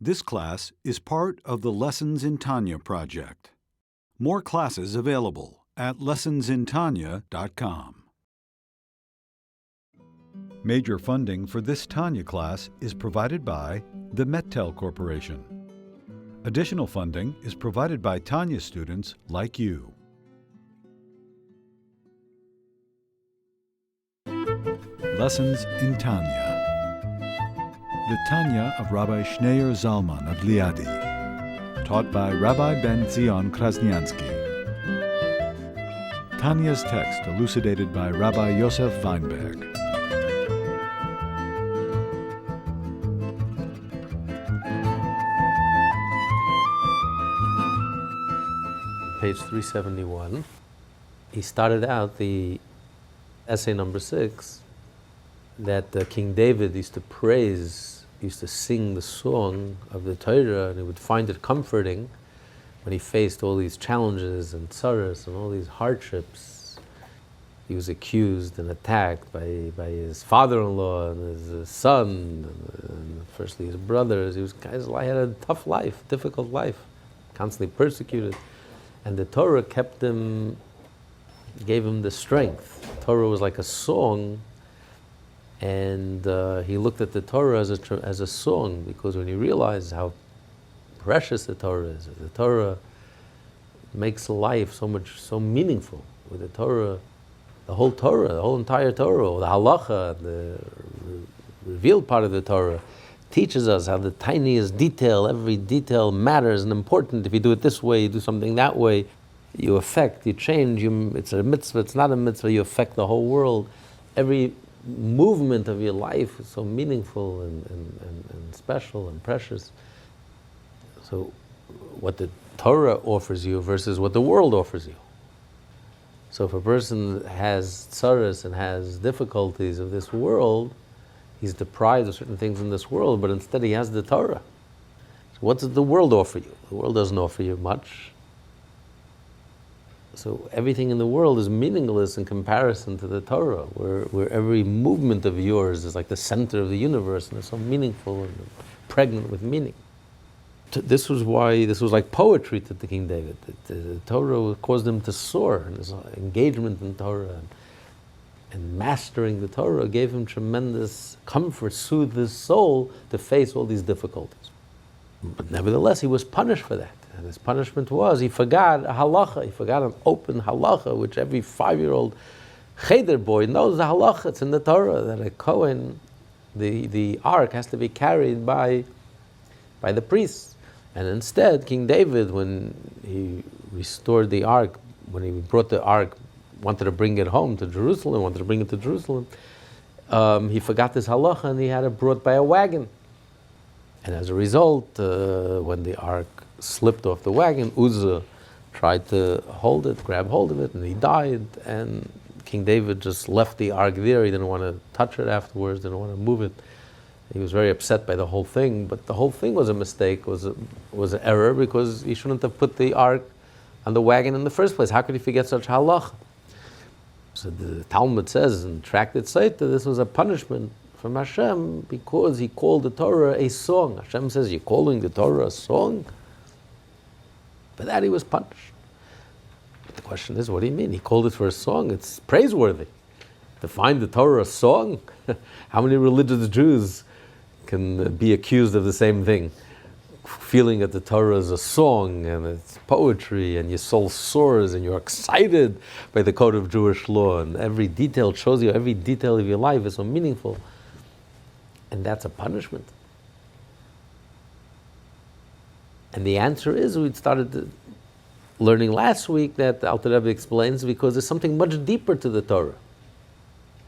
This class is part of the Lessons in Tanya project. More classes available at lessonsintanya.com. Major funding for this Tanya class is provided by the Mettel Corporation. Additional funding is provided by Tanya students like you. Lessons in Tanya. The Tanya of Rabbi Schneur Zalman of Liadi, taught by Rabbi Ben Zion Krasnianski. Tanya's text elucidated by Rabbi Yosef Weinberg. Page 371. He started out the essay number 6 that King David used to sing the song of the Torah, and he would find it comforting when he faced all these challenges and tzaras and all these hardships. He was accused and attacked by his father-in-law and his son, and firstly his brothers. He had a tough life, difficult life, constantly persecuted. And the Torah gave him the strength. The Torah was like a song, and he looked at the Torah as a song, because when he realized how precious the Torah is, the Torah makes life so meaningful. With the Torah, the whole entire Torah, the halacha, the revealed part of the Torah, teaches us how the tiniest detail, every detail matters and important. If you do it this way, you do something that way, you affect, you change, it's a mitzvah, it's not a mitzvah, you affect the whole world. Every movement of your life is so meaningful and special and precious. So what the Torah offers you versus what the world offers you. So if a person has tzaras and has difficulties of this world, he's deprived of certain things in this world, but instead he has the Torah. So what does the world offer you? The world doesn't offer you much. So everything in the world is meaningless in comparison to the Torah, where every movement of yours is like the center of the universe, and it's so meaningful and pregnant with meaning. This was like poetry to the King David. The Torah caused him to soar, and his engagement in Torah and mastering the Torah gave him tremendous comfort, soothed his soul to face all these difficulties. But nevertheless, he was punished for that. And his punishment was, he forgot a halacha, he forgot an open halacha, which every 5-year-old cheder boy knows the halacha. It's in the Torah that a Kohen, the ark has to be carried by the priests. And instead, King David, when he restored the ark, when he brought the ark, wanted to bring it home to Jerusalem, he forgot this halacha and he had it brought by a wagon. And as a result, when the ark slipped off the wagon, Uzzah tried to grab hold of it, and he died. And King David just left the ark there. He didn't want to touch it afterwards, didn't want to move it. He was very upset by the whole thing, but the whole thing was a mistake, was an error, because he shouldn't have put the ark on the wagon in the first place. How could he forget such halacha? So the Talmud says in Tractate Saita, this was a punishment from Hashem because he called the Torah a song. Hashem says, you're calling the Torah a song? For that he was punished. But the question is, what do you mean? He called it for a song? It's praiseworthy. To find the Torah a song? How many religious Jews can be accused of the same thing? Feeling that the Torah is a song and it's poetry and your soul soars and you're excited by the code of Jewish law, and every detail shows you, every detail of your life is so meaningful. And that's a punishment. And the answer is, we started learning last week that the Alter Rebbe explains, because there's something much deeper to the Torah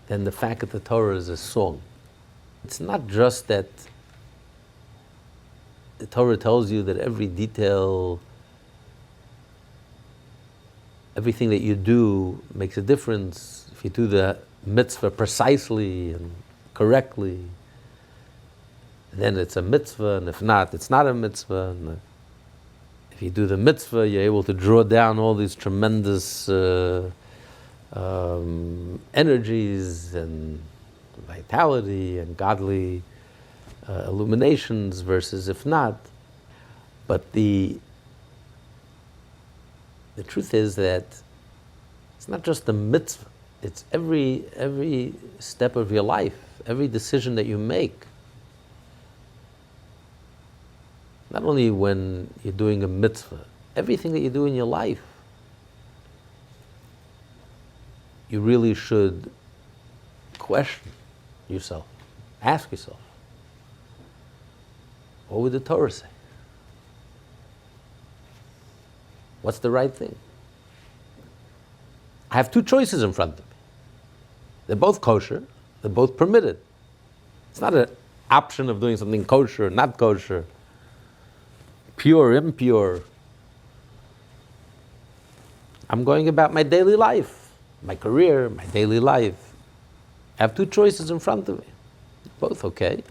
than the fact that the Torah is a song. It's not just that the Torah tells you that every detail, everything that you do makes a difference. If you do the mitzvah precisely and correctly, then it's a mitzvah, and if not, it's not a mitzvah. And if you do the mitzvah, you're able to draw down all these tremendous energies and vitality and godly illuminations versus if not. But the truth is that it's not just the mitzvah, it's every step of your life, every decision that you make. Not only when you're doing a mitzvah, everything that you do in your life, you really should question yourself, ask yourself, what would the Torah say? What's the right thing? I have two choices in front of me. They're both kosher, they're both permitted. It's not an option of doing something kosher, not kosher, pure, impure. I'm going about my daily life, my career, my daily life. I have two choices in front of me. Both okay.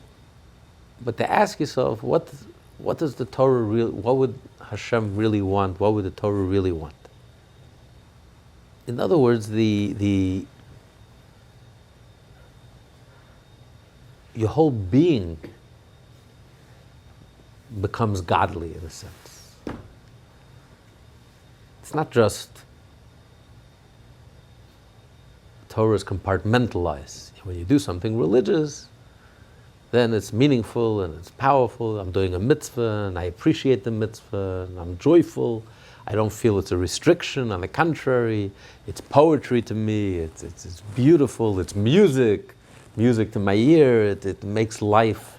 But to ask yourself, what does the Torah really, what would Hashem really want? What would the Torah really want? In other words, your whole being becomes godly in a sense. It's not just Torah is compartmentalized. When you do something religious, then it's meaningful and it's powerful. I'm doing a mitzvah and I appreciate the mitzvah and I'm joyful. I don't feel it's a restriction. On the contrary, it's poetry to me. It's beautiful. It's music to my ear. It makes life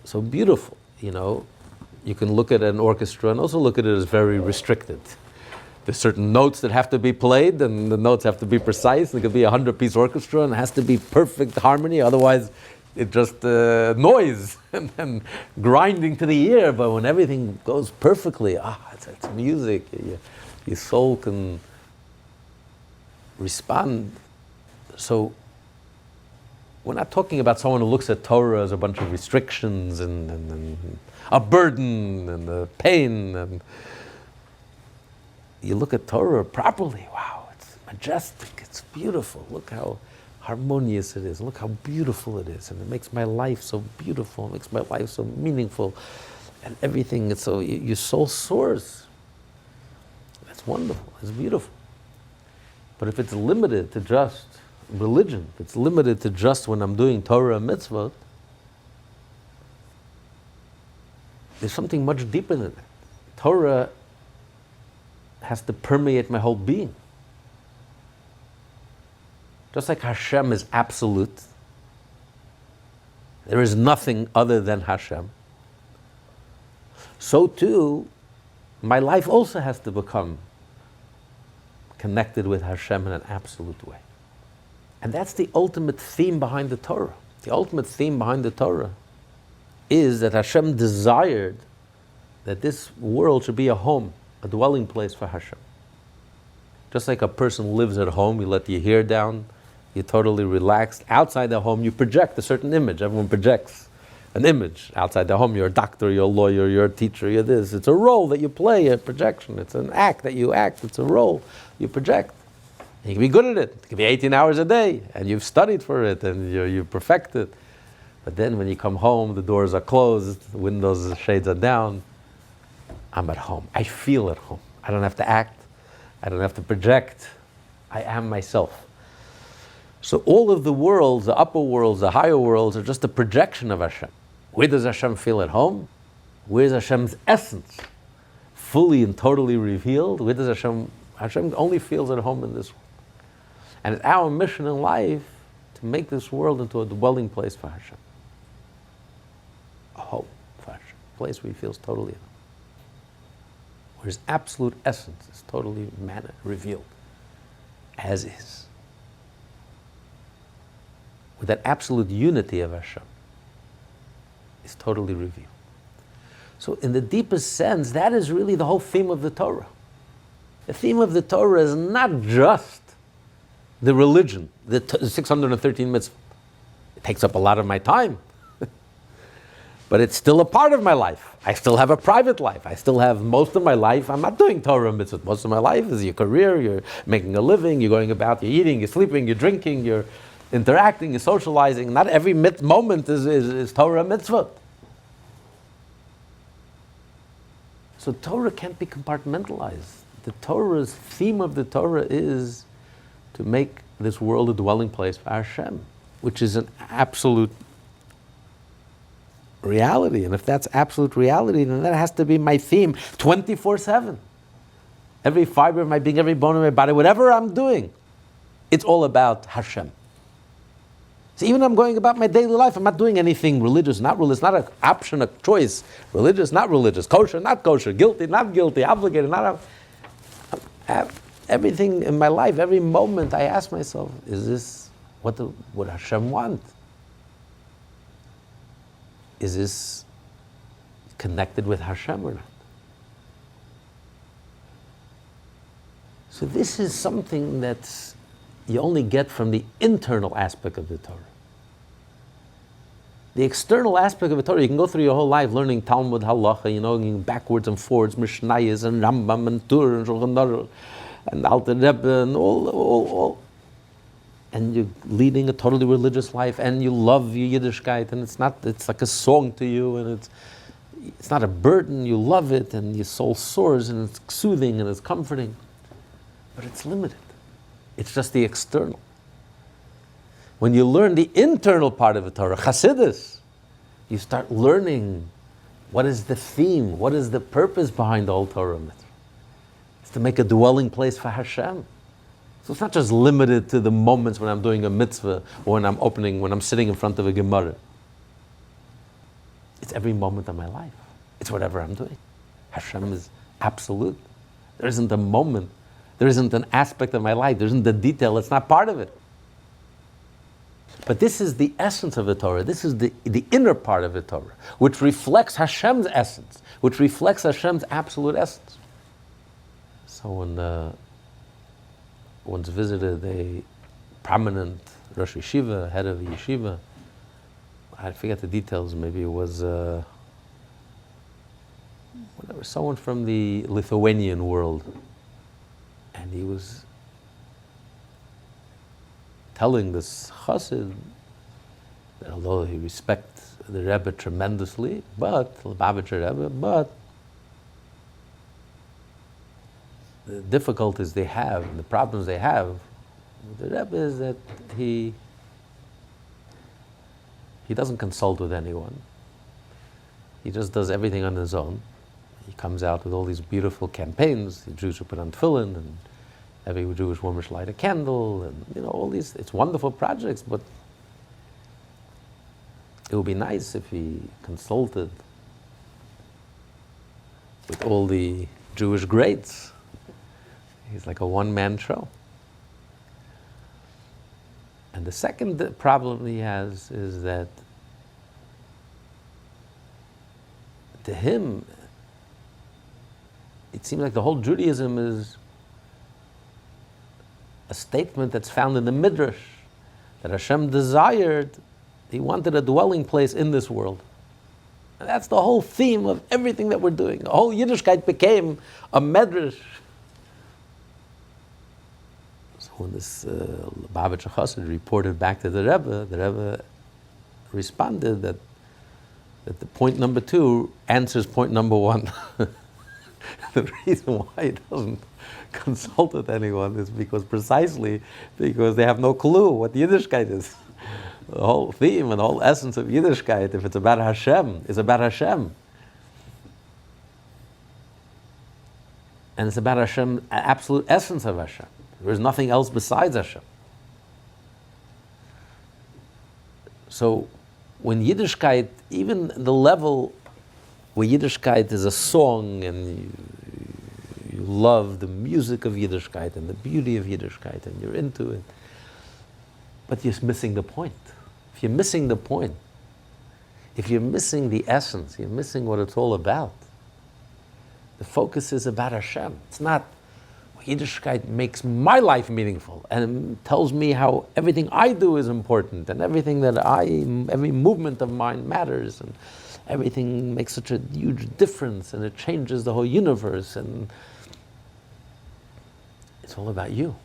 so beautiful. You know, you can look at an orchestra and also look at it as very restricted. There's certain notes that have to be played, and the notes have to be precise. It could be a 100-piece orchestra, and it has to be perfect harmony. Otherwise, it's just noise and grinding to the ear. But when everything goes perfectly, it's music. Your soul can respond. So we're not talking about someone who looks at Torah as a bunch of restrictions and a burden and a pain. And you look at Torah properly, wow, it's majestic, it's beautiful. Look how harmonious it is. Look how beautiful it is. And it makes my life so beautiful. It makes my life so meaningful. And everything, it's so, your soul soars. That's wonderful, it's beautiful. But if it's limited to just religion, if it's limited to just when I'm doing Torah and mitzvot, there's something much deeper than that. Torah has to permeate my whole being. Just like Hashem is absolute, there is nothing other than Hashem, so too, my life also has to become connected with Hashem in an absolute way. And that's the ultimate theme behind the Torah. The ultimate theme behind the Torah is that Hashem desired that this world should be a home, a dwelling place for Hashem. Just like a person lives at home, you let your hair down, you're totally relaxed. Outside the home, you project a certain image. Everyone projects an image. Outside the home, you're a doctor, you're a lawyer, you're a teacher, you're this. It's a role that you play, a projection. It's an act that you act. It's a role you project. And you can be good at it. It can be 18 hours a day, and you've studied for it, and you've perfected. But then when you come home, the doors are closed, the windows, the shades are down. I'm at home. I feel at home. I don't have to act. I don't have to project. I am myself. So all of the worlds, the upper worlds, the higher worlds, are just a projection of Hashem. Where does Hashem feel at home? Where's Hashem's essence? Fully and totally revealed. Where does Hashem only feels at home in this world. And it's our mission in life to make this world into a dwelling place for Hashem. A home for Hashem. A place where he feels totally at home. Where his absolute essence is totally revealed. As is. With that absolute unity of Hashem is totally revealed. So in the deepest sense, that is really the whole theme of the Torah. The theme of the Torah is not just the religion, the 613 mitzvot. It takes up a lot of my time. But it's still a part of my life. I still have a private life. I still have most of my life. I'm not doing Torah mitzvot. Most of my life is your career, you're making a living, you're going about, you're eating, you're sleeping, you're drinking, you're interacting, you're socializing. Not every moment is Torah mitzvah. So Torah can't be compartmentalized. The Torah's theme of the Torah is to make this world a dwelling place for Hashem, which is an absolute reality. And if that's absolute reality, then that has to be my theme 24/7. Every fiber of my being, every bone of my body, whatever I'm doing, it's all about Hashem. So even I'm going about my daily life, I'm not doing anything religious, not religious, not an option, a choice, religious, not religious, kosher, not kosher, guilty, not guilty, obligated, not everything in my life, every moment I ask myself, is this what Hashem want? Is this connected with Hashem or not? So this is something that you only get from the internal aspect of the Torah. The external aspect of the Torah, you can go through your whole life learning Talmud, Halacha, going backwards and forwards, Mishnayos and Rambam and Tur and Shulchan Aruch and Alter Rebbe and all. And you're leading a totally religious life and you love your Yiddishkeit and it's like a song to you and it's not a burden, you love it and your soul soars and it's soothing and it's comforting. But it's limited. It's just the external. When you learn the internal part of the Torah, Chassidus, you start learning what is the theme, what is the purpose behind the whole Torah mitzvah. It's to make a dwelling place for Hashem. So it's not just limited to the moments when I'm doing a mitzvah or when I'm sitting in front of a Gemara. It's every moment of my life. It's whatever I'm doing. Hashem is absolute. There isn't a moment, there isn't an aspect of my life, there isn't a detail, it's not part of it. But this is the essence of the Torah. This is the inner part of the Torah, which reflects Hashem's essence, which reflects Hashem's absolute essence. So once visited a prominent Rosh Yeshiva, head of a yeshiva, I forget the details, maybe it was someone from the Lithuanian world, and he was telling this chassid that although he respects the Rebbe tremendously, but the difficulties they have and the problems they have with the Rebbe is that he doesn't consult with anyone. He just does everything on his own. He comes out with all these beautiful campaigns. The Jews should put on tefillin and every Jewish woman should light a candle, and all these. It's wonderful projects, but it would be nice if he consulted with all the Jewish greats. He's like a one-man show. And the second problem he has is that to him, it seems like the whole Judaism is a statement that's found in the Midrash, that Hashem desired, He wanted a dwelling place in this world. And that's the whole theme of everything that we're doing. The whole Yiddishkeit became a Midrash. So when this Lubavitcher Chassid reported back to the Rebbe responded that the point number 2 answers point number 1. The reason why he doesn't consult with anyone is precisely because they have no clue what Yiddishkeit is. The whole theme and the whole essence of Yiddishkeit, if it's about Hashem, is about Hashem. And it's about Hashem, absolute essence of Hashem. There is nothing else besides Hashem. So when Yiddishkeit, even the level where Yiddishkeit is a song and you love the music of Yiddishkeit and the beauty of Yiddishkeit and you're into it, but you're missing the point. If you're missing the point, if you're missing the essence, you're missing what it's all about. The focus is about Hashem. It's not Yiddishkeit makes my life meaningful and tells me how everything I do is important and everything that every movement of mine matters and everything makes such a huge difference and it changes the whole universe and it's all about you.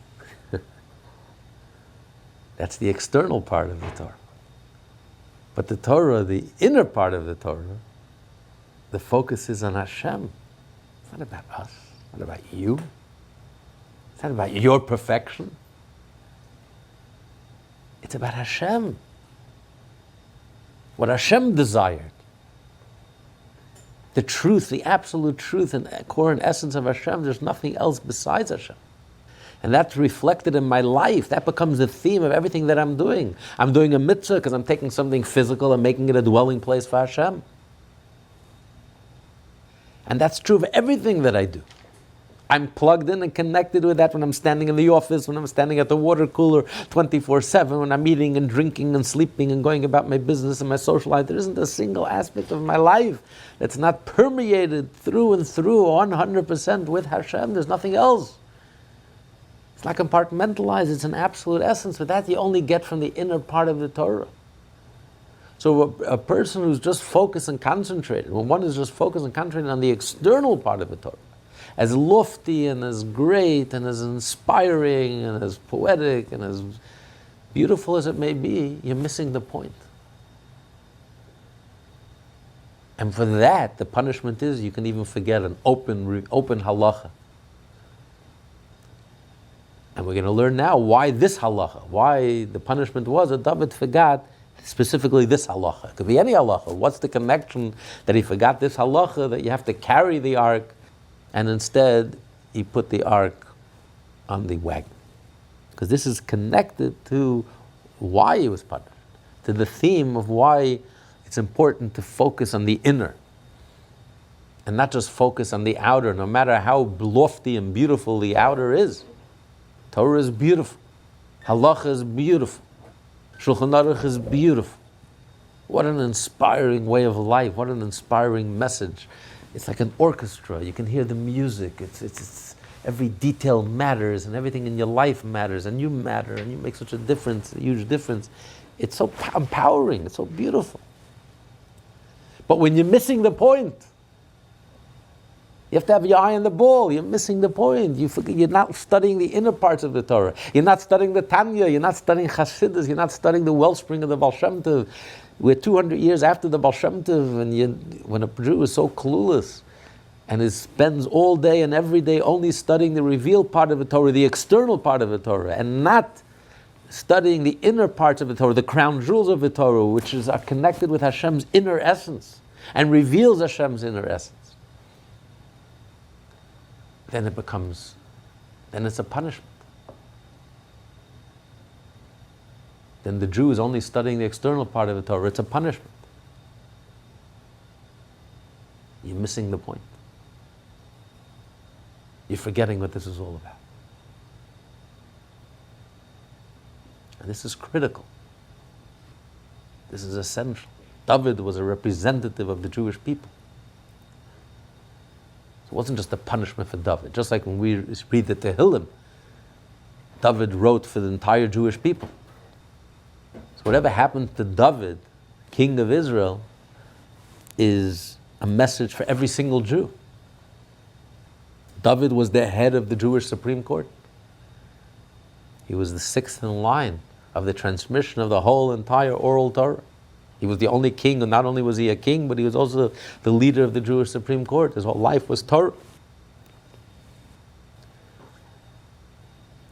That's the external part of the Torah. But the Torah, the inner part of the Torah, the focus is on Hashem. It's not about us. It's not about you. It's not about your perfection. It's about Hashem. What Hashem desired. The truth, the absolute truth and core and essence of Hashem, there's nothing else besides Hashem. And that's reflected in my life. That becomes the theme of everything that I'm doing. I'm doing a mitzvah because I'm taking something physical and making it a dwelling place for Hashem. And that's true of everything that I do. I'm plugged in and connected with that when I'm standing in the office, when I'm standing at the water cooler 24/7, when I'm eating and drinking and sleeping and going about my business and my social life. There isn't a single aspect of my life that's not permeated through and through 100% with Hashem. There's nothing else. It's not compartmentalized, it's an absolute essence, but that you only get from the inner part of the Torah. So a person who's just focused and concentrated, when one is just focused and concentrated on the external part of the Torah, as lofty and as great and as inspiring and as poetic and as beautiful as it may be, you're missing the point. And for that, the punishment is you can even forget an open halacha. And we're going to learn now why this halacha, why the punishment was that David forgot specifically this halacha. It could be any halacha. What's the connection that he forgot this halacha, that you have to carry the ark, and instead he put the ark on the wagon? Because this is connected to why he was punished, to the theme of why it's important to focus on the inner and not just focus on the outer, no matter how lofty and beautiful the outer is. Torah is beautiful. Halacha is beautiful. Shulchan Aruch is beautiful. What an inspiring way of life. What an inspiring message. It's like an orchestra. You can hear the music. It's every detail matters, and everything in your life matters, and you matter, and you make such a difference, a huge difference. It's so empowering. It's so beautiful. But when you're missing the point, you have to have your eye on the ball. You're missing the point. You're not studying the inner parts of the Torah. You're not studying the Tanya. You're not studying Chassidus. You're not studying the wellspring of the Baal Shem Tov. We're 200 years after the Baal Shem Tov, and when a Jew is so clueless and spends all day and every day only studying the revealed part of the Torah, the external part of the Torah, and not studying the inner parts of the Torah, the crown jewels of the Torah, which are connected with Hashem's inner essence and reveals Hashem's inner essence, then it's a punishment. Then the Jew is only studying the external part of the Torah. It's a punishment. You're missing the point. You're forgetting what this is all about. And this is critical. This is essential. David was a representative of the Jewish people. So it wasn't just a punishment for David. Just like when we read the Tehillim, David wrote for the entire Jewish people. So whatever happened to David, king of Israel, is a message for every single Jew. David was the head of the Jewish Supreme Court. He was the sixth in line of the transmission of the whole entire oral Torah. He was the only king, and not only was he a king, but he was also the leader of the Jewish Supreme Court. His whole life was Torah.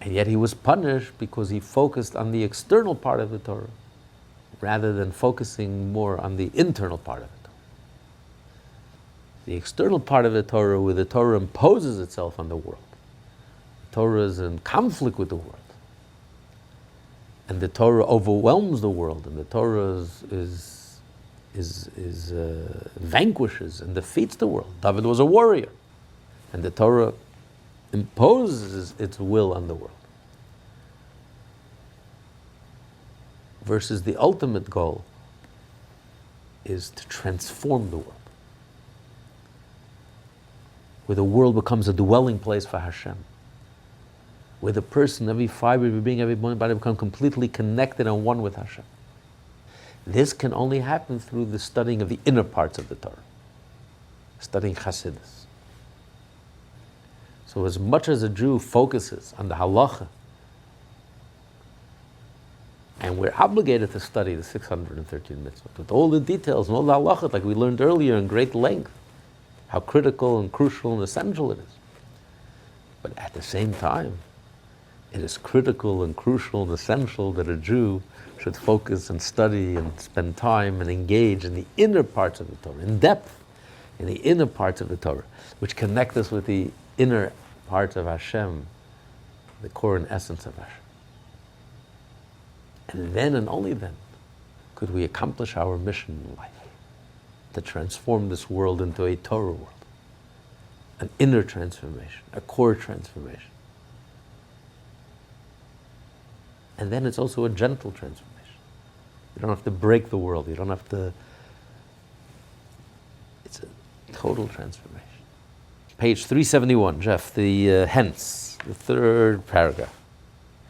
And yet he was punished because he focused on the external part of the Torah rather than focusing more on the internal part of the Torah. The external part of the Torah, where the Torah imposes itself on the world. The Torah is in conflict with the world. And the Torah overwhelms the world, and the Torah vanquishes and defeats the world. David was a warrior, and the Torah imposes its will on the world. Versus the ultimate goal is to transform the world, where the world becomes a dwelling place for Hashem, where the person, every fiber of your being, every body become completely connected and one with Hashem. This can only happen through the studying of the inner parts of the Torah, studying Chassidus. So as much as a Jew focuses on the halacha And we're obligated to study the 613 mitzvot with all the details and all the halachot, like we learned earlier in great length, how critical and crucial and essential it is. But at the same time, it is critical and crucial and essential that a Jew should focus and study and spend time and engage in the inner parts of the Torah, in depth, in the inner parts of the Torah, which connect us with the inner parts of Hashem, the core and essence of Hashem. And then and only then could we accomplish our mission in life, to transform this world into a Torah world, an inner transformation, a core transformation. And then it's also a gentle transformation. You don't have to break the world. You don't have to... It's a total transformation. Page 371, Jeff, the hence, the third paragraph.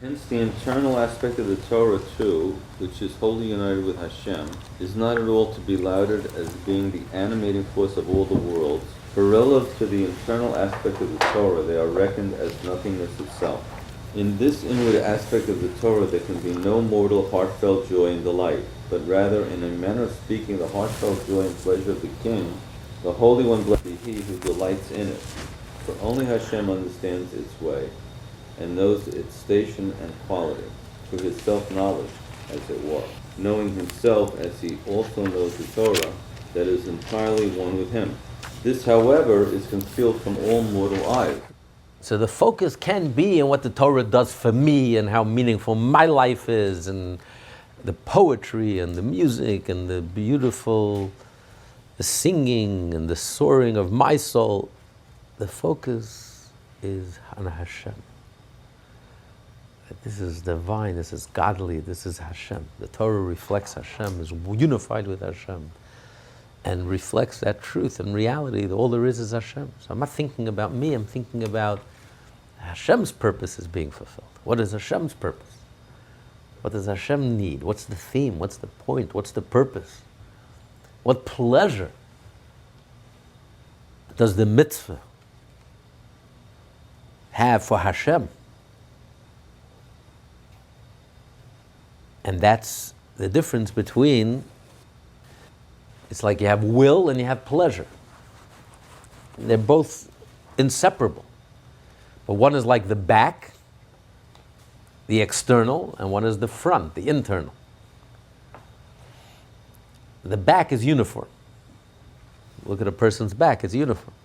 Hence the internal aspect of the Torah too, which is wholly united with Hashem, is not at all to be lauded as being the animating force of all the worlds. For relative to the internal aspect of the Torah, they are reckoned as nothingness itself. In this inward aspect of the Torah there can be no mortal heartfelt joy and delight, but rather, in a manner of speaking, the heartfelt joy and pleasure of the King, the Holy One, blessed be He who delights in it. For only Hashem understands its way, and knows its station and quality, through His self-knowledge, as it were, knowing Himself as He also knows the Torah, that is entirely one with Him. This, however, is concealed from all mortal eyes. So the focus can be in what the Torah does for me and how meaningful my life is, and the poetry and the music and the beautiful the singing and the soaring of my soul. The focus is on Hashem. This is divine, this is godly, this is Hashem. The Torah reflects Hashem, is unified with Hashem, and reflects that truth and reality that all there is Hashem. So I'm not thinking about me, I'm thinking about Hashem's purpose is being fulfilled. What is Hashem's purpose? What does Hashem need? What's the theme? What's the point? What's the purpose? What pleasure does the mitzvah have for Hashem? And that's the difference between, it's like you have will and you have pleasure. They're both inseparable. But one is like the back, the external, and one is the front, the internal. The back is uniform. Look at a person's back, it's uniform.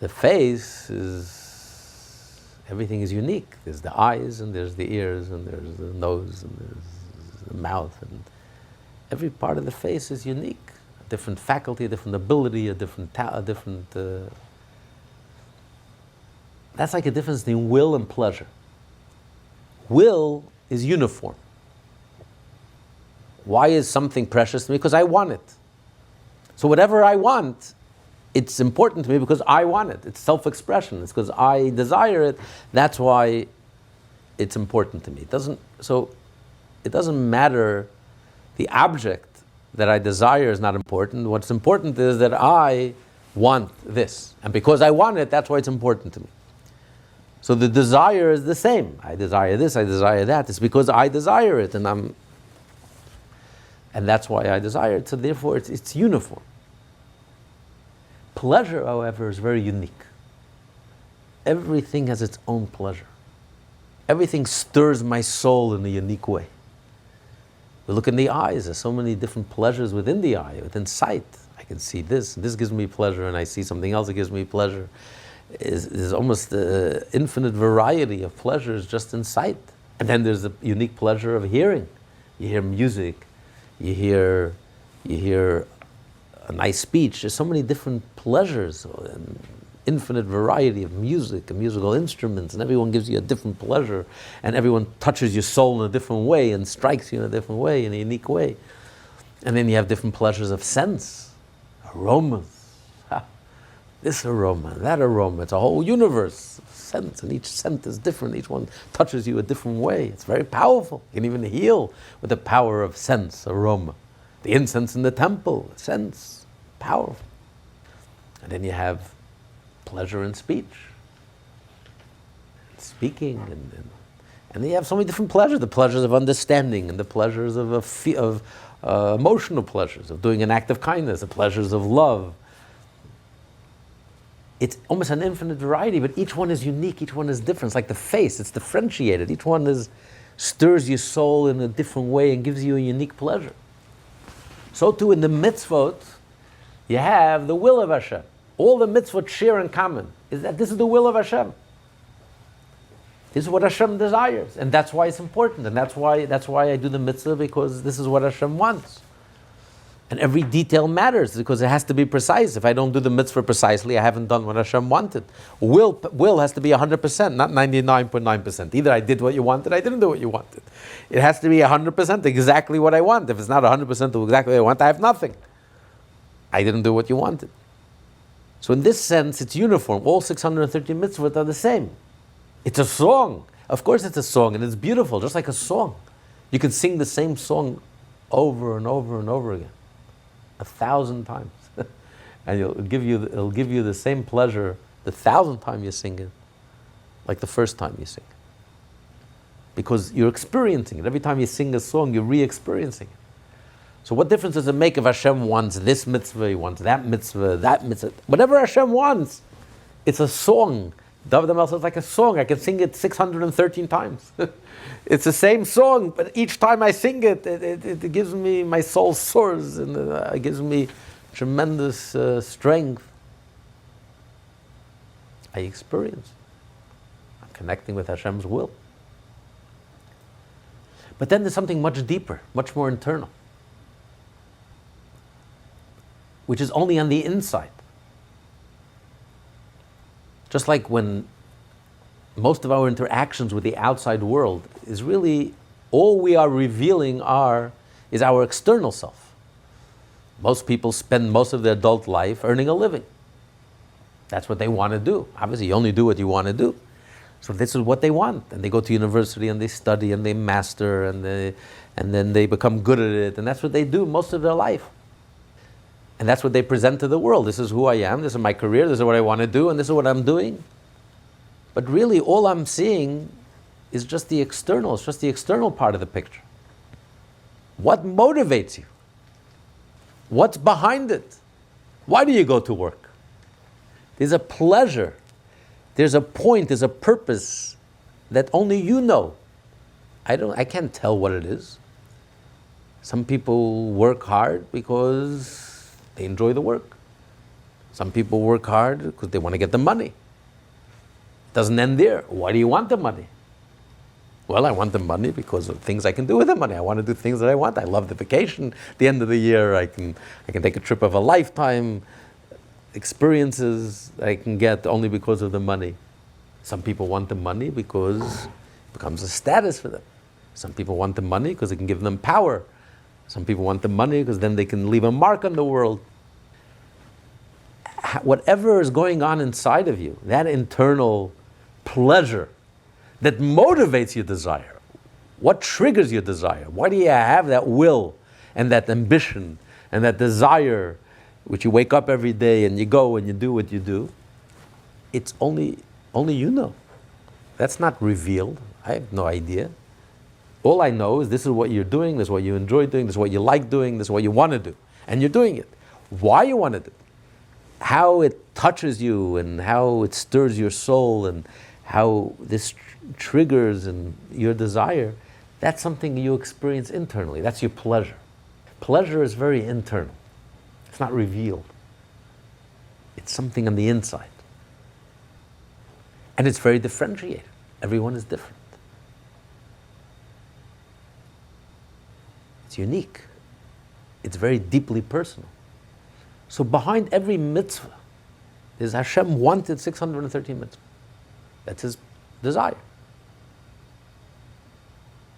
The face is, everything is unique. There's the eyes, and there's the ears, and there's the nose, and there's the mouth, and every part of the face is unique. A different faculty, a different ability, a different that's like a difference between will and pleasure. Will is uniform. Why is something precious to me? Because I want it. So whatever I want, it's important to me because I want it. It's self-expression. It's because I desire it. That's why it's important to me. It doesn't matter. The object that I desire is not important. What's important is that I want this. And because I want it, that's why it's important to me. So the desire is the same. I desire this, I desire that. It's because I desire it, and that's why I desire it. So therefore, it's uniform. Pleasure, however, is very unique. Everything has its own pleasure. Everything stirs my soul in a unique way. We look in the eyes. There's so many different pleasures within the eye, within sight. I can see this. This gives me pleasure, and I see something else that gives me pleasure. Is almost an infinite variety of pleasures just in sight. And then there's the unique pleasure of hearing. You hear music, you hear a nice speech. There's so many different pleasures, an infinite variety of music and musical instruments, and everyone gives you a different pleasure, and everyone touches your soul in a different way and strikes you in a different way, in a unique way. And then you have different pleasures of sense, aromas. This aroma, that aroma, it's a whole universe of scents, and each scent is different. Each one touches you a different way. It's very powerful. You can even heal with the power of sense, aroma. The incense in the temple, sense, powerful. And then you have pleasure in speech, speaking, and And then you have so many different pleasures, the pleasures of understanding and the pleasures of emotional pleasures, of doing an act of kindness, the pleasures of love. It's almost an infinite variety, but each one is unique, each one is different. It's like the face, it's differentiated. Each one stirs your soul in a different way and gives you a unique pleasure. So too in the mitzvot, you have the will of Hashem. All the mitzvot share in common, is that this is the will of Hashem. This is what Hashem desires, and that's why it's important, and that's why I do the mitzvah, because this is what Hashem wants. And every detail matters, because it has to be precise. If I don't do the mitzvah precisely, I haven't done what Hashem wanted. Will has to be 100%, not 99.9%. Either I did what you wanted, I didn't do what you wanted. It has to be 100% exactly what I want. If it's not 100% exactly what I want, I have nothing. I didn't do what you wanted. So in this sense, it's uniform. All 613 mitzvot are the same. It's a song. Of course it's a song, and it's beautiful, just like a song. You can sing the same song over and over and over again, 1,000 times. And it'll give you the same pleasure the 1,000th time you sing it, like the first time you sing it. Because you're experiencing it. Every time you sing a song, you're re-experiencing it. So what difference does it make if Hashem wants this mitzvah, he wants that mitzvah, whatever Hashem wants, it's a song. David HaMelech says it's like a song. I can sing it 613 times. It's the same song, but each time I sing it, it gives me, my soul soars, and it gives me tremendous strength. I experience. I'm connecting with Hashem's will. But then there's something much deeper, much more internal, which is only on the inside. Just like when most of our interactions with the outside world is really, all we are revealing is our external self. Most people spend most of their adult life earning a living. That's what they want to do. Obviously, you only do what you want to do. So this is what they want. And they go to university and they study and they master and then they become good at it. And that's what they do most of their life. And that's what they present to the world. This is who I am, this is my career, this is what I want to do, and this is what I'm doing. But really, all I'm seeing is just the external. It's just the external part of the picture. What motivates you? What's behind it? Why do you go to work? There's a pleasure. There's a point, there's a purpose that only you know. I can't tell what it is. Some people work hard because they enjoy the work. Some people work hard because they want to get the money. It doesn't end there. Why do you want the money? Well, I want the money because of things I can do with the money. I want to do things that I want. I love the vacation. At the end of the year, I can take a trip of a lifetime. Experiences I can get only because of the money. Some people want the money because it becomes a status for them. Some people want the money because it can give them power. Some people want the money because then they can leave a mark on the world. Whatever is going on inside of you, that internal pleasure that motivates your desire, what triggers your desire? Why do you have that will and that ambition and that desire, which you wake up every day and you go and you do what you do? It's only you know. That's not revealed. I have no idea. All I know is this is what you're doing, this is what you enjoy doing, this is what you like doing, this is what you want to do. And you're doing it. Why you want to do it, how it touches you and how it stirs your soul and how this triggers and your desire, that's something you experience internally. That's your pleasure. Pleasure is very internal. It's not revealed. It's something on the inside. And it's very differentiated. Everyone is different. It's unique. It's very deeply personal. So behind every mitzvah is Hashem wanted 613 mitzvahs. That's His desire.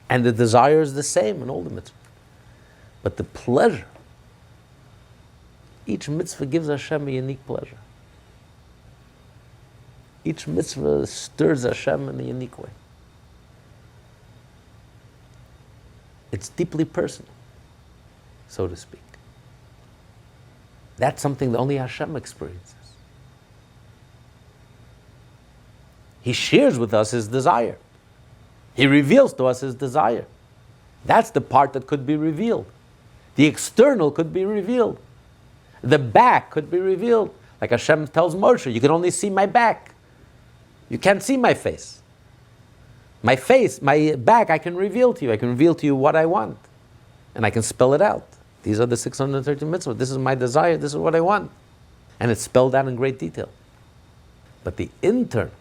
And the desire is the same in all the mitzvahs. But the pleasure, each mitzvah gives Hashem a unique pleasure. Each mitzvah stirs Hashem in a unique way. It's deeply personal, so to speak. That's something that only Hashem experiences. He shares with us His desire. He reveals to us his desire. That's the part that could be revealed. The external could be revealed. The back could be revealed. Like Hashem tells Moshe, you can only see my back. You can't see my face. My face, my back, I can reveal to you. I can reveal to you what I want. And I can spell it out. These are the 613 mitzvot. This is my desire. This is what I want. And it's spelled out in great detail. But the internal,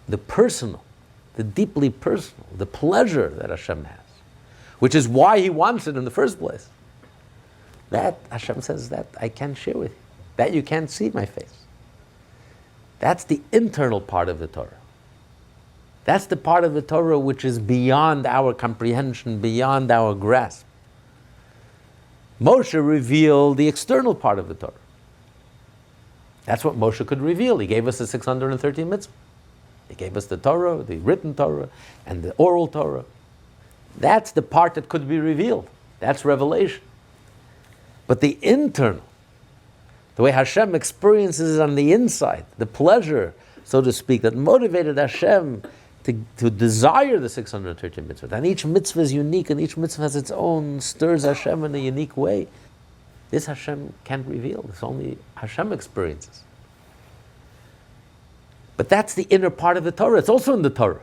the personal, the deeply personal, the pleasure that Hashem has, which is why he wants it in the first place, that Hashem says that I can't share with you. That you can't see my face. That's the internal part of the Torah. That's the part of the Torah which is beyond our comprehension, beyond our grasp. Moshe revealed the external part of the Torah. That's what Moshe could reveal. He gave us the 613 mitzvot. He gave us the Torah, the written Torah, and the oral Torah. That's the part that could be revealed. That's revelation. But the internal, the way Hashem experiences it on the inside, the pleasure, so to speak, that motivated Hashem to desire the 613 mitzvot. And each mitzvah is unique, and each mitzvah has its own, stirs Hashem in a unique way. This Hashem can't reveal. It's only Hashem experiences. But that's the inner part of the Torah. It's also in the Torah.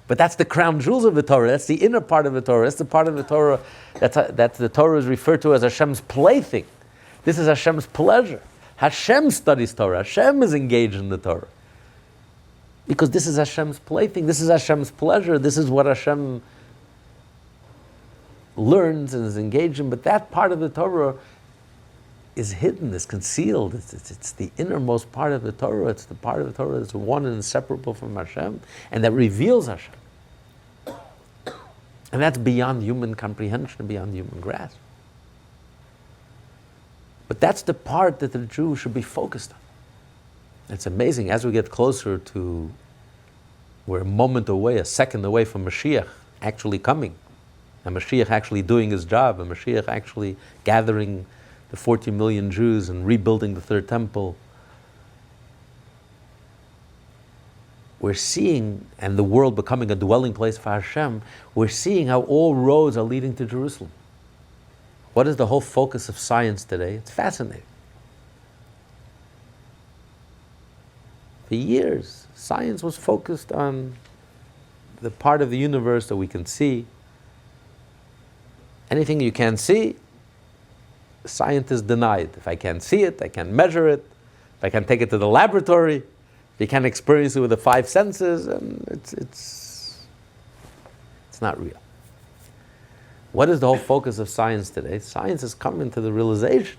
But that's the crown jewels of the Torah. That's the inner part of the Torah. That's the part of the Torah that the Torah is referred to as Hashem's plaything. This is Hashem's pleasure. Hashem studies Torah. Hashem is engaged in the Torah. Because this is Hashem's plaything. This is Hashem's pleasure. This is what Hashem learns and is engaged in. But that part of the Torah is hidden, is concealed. It's the innermost part of the Torah. It's the part of the Torah that's one and inseparable from Hashem, and that reveals Hashem. And that's beyond human comprehension, beyond human grasp. But that's the part that the Jew should be focused on. It's amazing, as we get closer to, we're a moment away, a second away from Mashiach actually coming, and Mashiach actually doing his job, and Mashiach actually gathering the 40 million Jews and rebuilding the third temple. We're seeing, and the world becoming a dwelling place for Hashem, we're seeing how all roads are leading to Jerusalem. What is the whole focus of science today? It's fascinating. For years, science was focused on the part of the universe that we can see. Anything you can't see, scientists denied. If I can't see it, I can't measure it. If I can't take it to the laboratory, if you can't experience it with the five senses, and it's not real. What is the whole focus of science today? Science has come into the realization,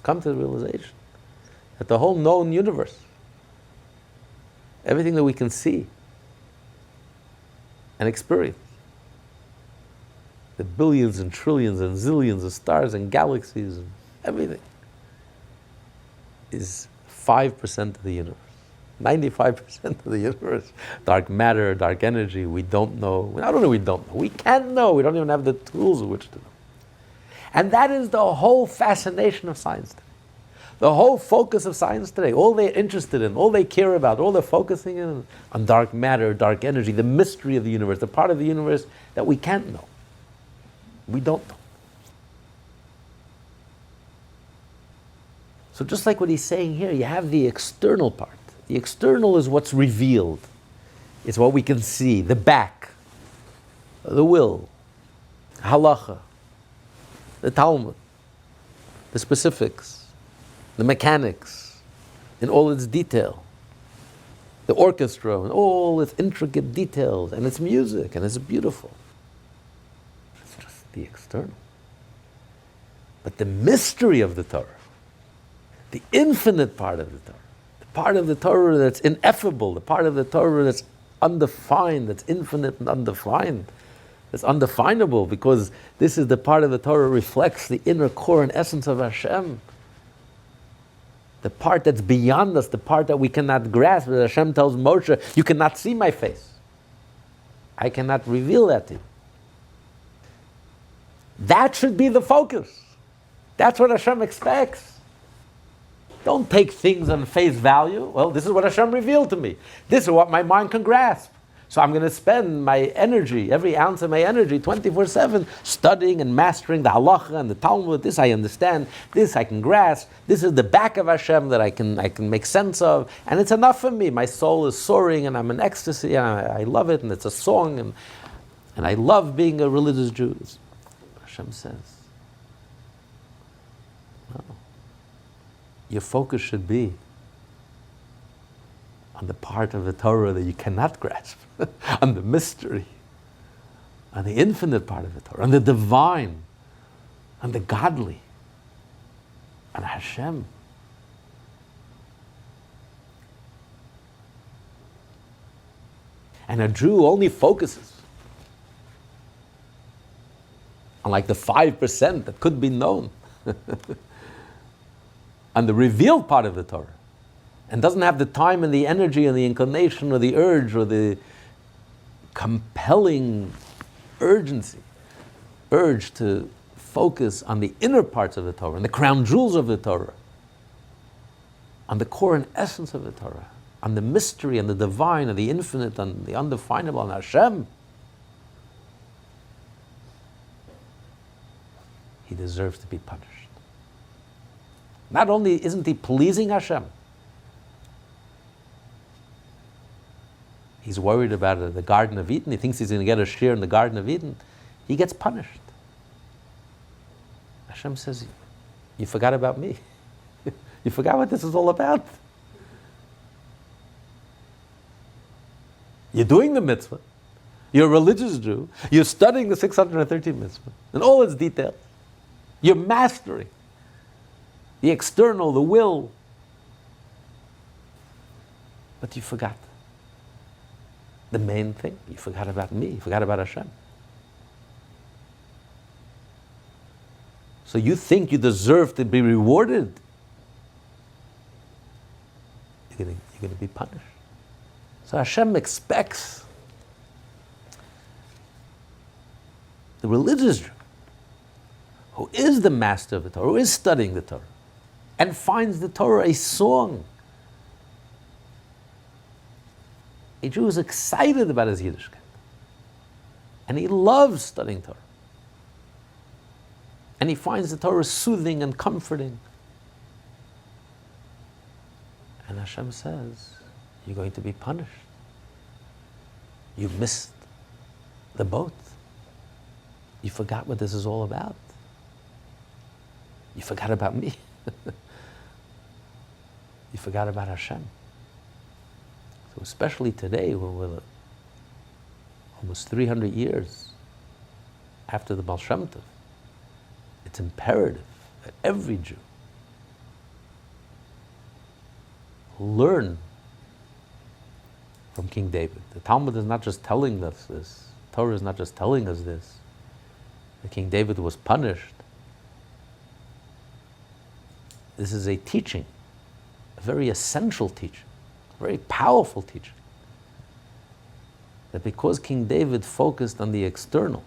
that the whole known universe, everything that we can see and experience, the billions and trillions and zillions of stars and galaxies and everything, is 5% of the universe. 95% of the universe. Dark matter, dark energy, we don't know. Not only we don't know, we can't know. We don't even have the tools with which to know. And that is the whole fascination of science today. The whole focus of science today, all they're interested in, all they care about, all they're focusing in on dark matter, dark energy, the mystery of the universe, the part of the universe that we can't know. We don't know. So just like what he's saying here, you have the external part. The external is what's revealed. It's what we can see, the back, the will, halacha, the Talmud, the specifics, the mechanics, in all its detail, the orchestra, and all its intricate details, and its music, and it's beautiful. It's just the external. But the mystery of the Torah, the infinite part of the Torah, the part of the Torah that's ineffable, the part of the Torah that's undefined, that's infinite and undefined, that's undefinable, because this is the part of the Torah reflects the inner core and essence of Hashem. The part that's beyond us, the part that we cannot grasp, that Hashem tells Moshe, you cannot see my face. I cannot reveal that to you. That should be the focus. That's what Hashem expects. Don't take things on face value. Well, this is what Hashem revealed to me. This is what my mind can grasp. So I'm going to spend my energy, every ounce of my energy, 24/7, studying and mastering the halacha and the Talmud. This I understand. This I can grasp. This is the back of Hashem that I can make sense of, and it's enough for me. My soul is soaring, and I'm in ecstasy, and I love it, and it's a song, and I love being a religious Jew. Hashem says, no. Your focus should be on the part of the Torah that you cannot grasp, on the mystery, on the infinite part of the Torah, on the divine, on the godly, on Hashem. And a Jew only focuses on like the 5% that could be known, on the revealed part of the Torah, and doesn't have the time and the energy and the inclination or the urge or the compelling urge to focus on the inner parts of the Torah and the crown jewels of the Torah, on the core and essence of the Torah, on the mystery and the divine and the infinite and the undefinable and Hashem, he deserves to be punished. Not only isn't he pleasing Hashem, he's worried about the Garden of Eden. He thinks he's going to get a share in the Garden of Eden. He gets punished. Hashem says, you forgot about me. You forgot what this is all about. You're doing the mitzvah. You're a religious Jew. You're studying the 613 mitzvah and all its details. You're mastering the external, the will. But you forgot the main thing. You forgot about me. You forgot about Hashem. So you think you deserve to be rewarded. You're going to be punished. So Hashem expects the religious Jew, who is the master of the Torah, who is studying the Torah, and finds the Torah a song. A Jew is excited about his Yiddishkeit, and he loves studying Torah. And he finds the Torah soothing and comforting. And Hashem says, you're going to be punished. You missed the boat. You forgot what this is all about. You forgot about me. You forgot about Hashem. So especially today, when we're almost 300 years after the Baal Shem Tov, it's imperative that every Jew learn from King David. The Talmud is not just telling us this. The Torah is not just telling us this. That King David was punished. This is a teaching, a very essential teaching, a very powerful teaching. That because King David focused on the external,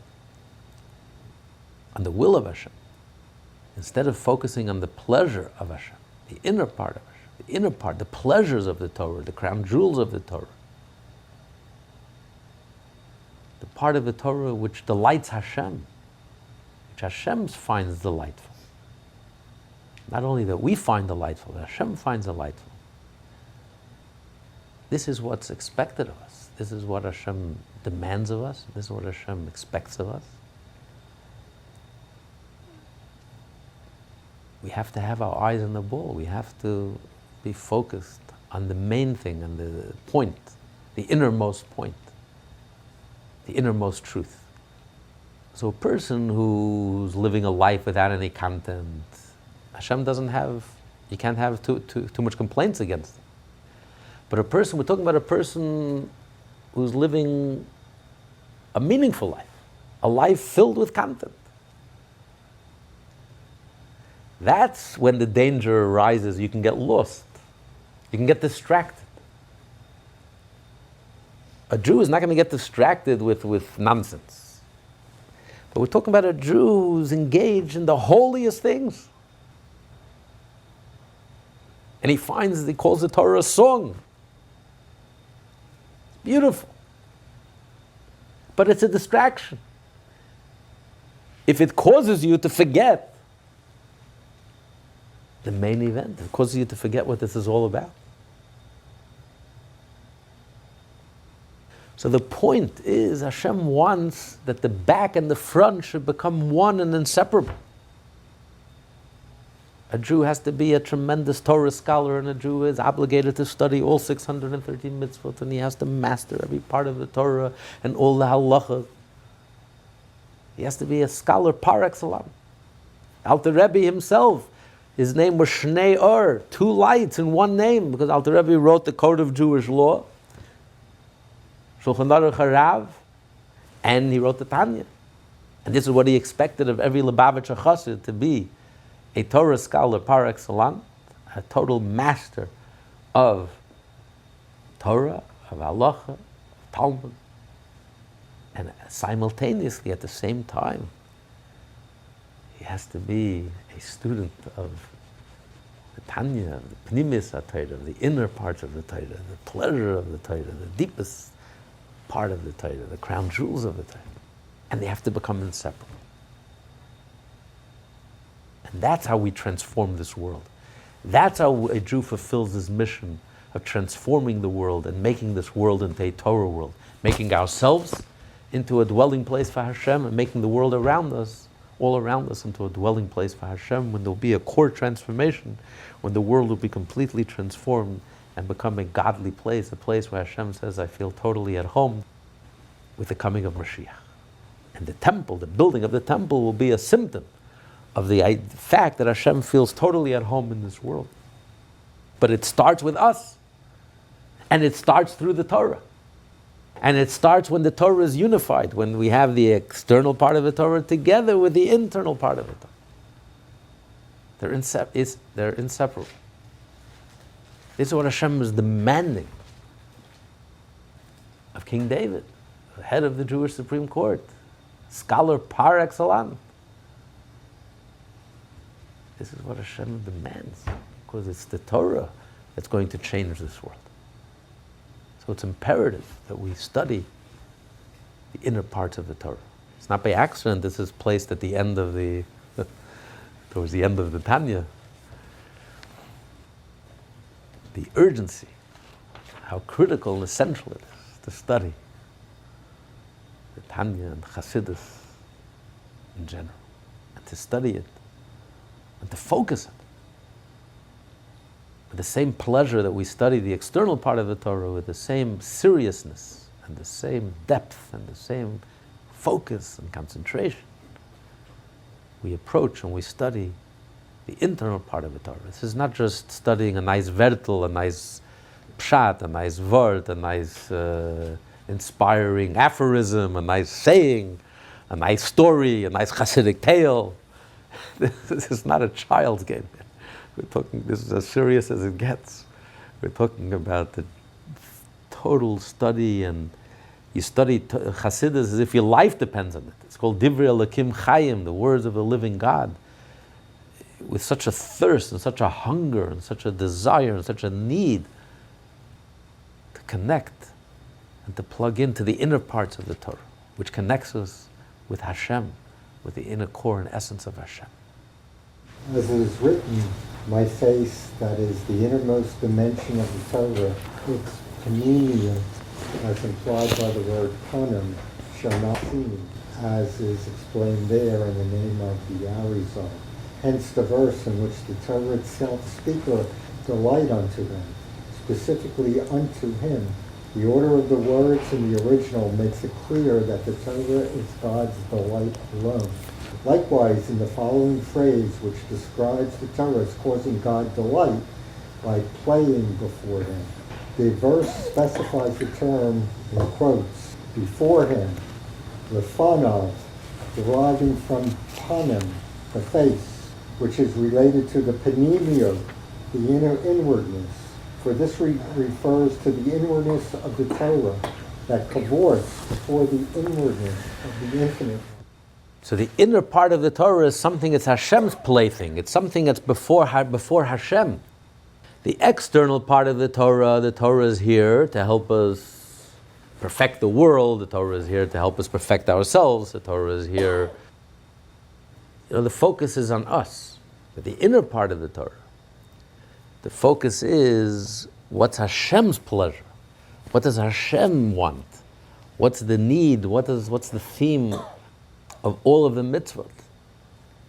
on the will of Hashem, instead of focusing on the pleasure of Hashem, the inner part of Hashem, the inner part, the pleasures of the Torah, the crown jewels of the Torah, the part of the Torah which delights Hashem, which Hashem finds delightful. Not only that we find delightful, that Hashem finds delightful. This is what's expected of us. This is what Hashem demands of us. This is what Hashem expects of us. We have to have our eyes on the ball. We have to be focused on the main thing, on the point, the innermost point, the innermost truth. So a person who's living a life without any content, Hashem doesn't have, you can't have too much complaints against them. But a person, we're talking about a person who's living a meaningful life, a life filled with content. That's when the danger arises. You can get lost. You can get distracted. A Jew is not going to get distracted with nonsense. But we're talking about a Jew who's engaged in the holiest things. And he calls the Torah a song. It's beautiful. but it's a distraction. If it causes you to forget the main event, it causes you to forget what this is all about. So the point is, Hashem wants that the back and the front should become one and inseparable. A Jew has to be a tremendous Torah scholar, and a Jew is obligated to study all 613 mitzvot, and he has to master every part of the Torah and all the halachas. He has to be a scholar par excellence. Alter Rebbe himself, his name was Shnei Or, two lights in one name, because Alter Rebbe wrote the Code of Jewish Law, Shulchan Aruch Harav, and he wrote the Tanya. And this is what he expected of every Lubavitcher Chassid, to be a Torah scholar par excellence, a total master of Torah, of halacha, of Talmud, and simultaneously, at the same time, he has to be a student of the Tanya, of the Pnimis HaTorah, of the inner parts of the Torah, the pleasure of the Torah, the deepest part of the Torah, the crown jewels of the Torah. And they have to become inseparable. And that's how we transform this world. That's how a Jew fulfills his mission of transforming the world and making this world into a Torah world, making ourselves into a dwelling place for Hashem, and making the world around us, all around us, into a dwelling place for Hashem, when there will be a core transformation, when the world will be completely transformed and become a godly place, a place where Hashem says, I feel totally at home, with the coming of Mashiach. And the temple, the building of the temple, will be a symptom of the fact that Hashem feels totally at home in this world. But it starts with us. And it starts through the Torah. And it starts when the Torah is unified, when we have the external part of the Torah together with the internal part of the Torah. They're inseparable. This is what Hashem is demanding of King David, the head of the Jewish Supreme Court, scholar par excellence. This is what Hashem demands, because it's the Torah that's going to change this world. So it's imperative that we study the inner parts of the Torah. It's not by accident this is placed at the end of towards the end of the Tanya. The urgency, how critical and essential it is to study the Tanya and Chassidus in general, and to study it, and to focus it. With the same pleasure that we study the external part of the Torah, with the same seriousness and the same depth and the same focus and concentration, we approach and we study the internal part of the Torah. This is not just studying a nice vertel, a nice pshat, a nice word, a nice inspiring aphorism, a nice saying, a nice story, a nice Hasidic tale. This is not a child's game. This is as serious as it gets. We're talking about the total study, and you study Chassidus as if your life depends on it. It's called Divrei Elokim Chayim, the words of the living God, with such a thirst and such a hunger and such a desire and such a need to connect and to plug into the inner parts of the Torah, which connects us with Hashem, with the inner core and essence of Hashem. As it is written, my face, that is the innermost dimension of the Torah, its communion, as implied by the word panim, shall not see, as is explained there in the name of the Arizal. Hence the verse in which the Torah itself speaketh delight unto them, specifically unto him. The order of the words in the original makes it clear that the Torah is God's delight alone. Likewise, in the following phrase, which describes the Torah as causing God delight by playing before him, the verse specifies the term in quotes, before him, lefanav, deriving from panim, the face, which is related to the panimio, the inwardness. For this refers to the inwardness of the Torah that cavorts before the inwardness of the infinite. So the inner part of the Torah is something that's Hashem's plaything. It's something that's before Hashem. The external part of the Torah is here to help us perfect the world. The Torah is here to help us perfect ourselves. The Torah is here. The focus is on us. But the inner part of the Torah, the focus is what's Hashem's pleasure? What does Hashem want? What's the need? What's the theme of all of the mitzvot?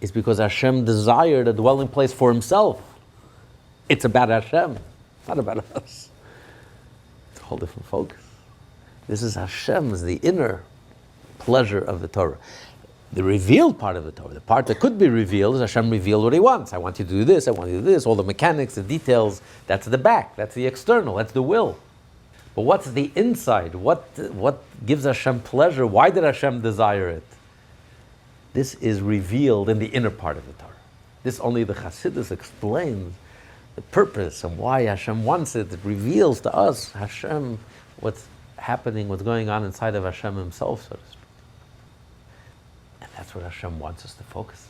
It's because Hashem desired a dwelling place for Himself. It's about Hashem, not about us. It's a whole different focus. This is Hashem's, the inner pleasure of the Torah. The revealed part of the Torah, the part that could be revealed, is Hashem revealed what He wants. I want you to do this, I want you to do this, all the mechanics, the details, that's the back, that's the external, that's the will. But what's the inside? What gives Hashem pleasure? Why did Hashem desire it? This is revealed in the inner part of the Torah. This only the Chassidus explains the purpose and why Hashem wants it. It reveals to us Hashem, what's happening, what's going on inside of Hashem Himself, so to speak. And that's what Hashem wants us to focus.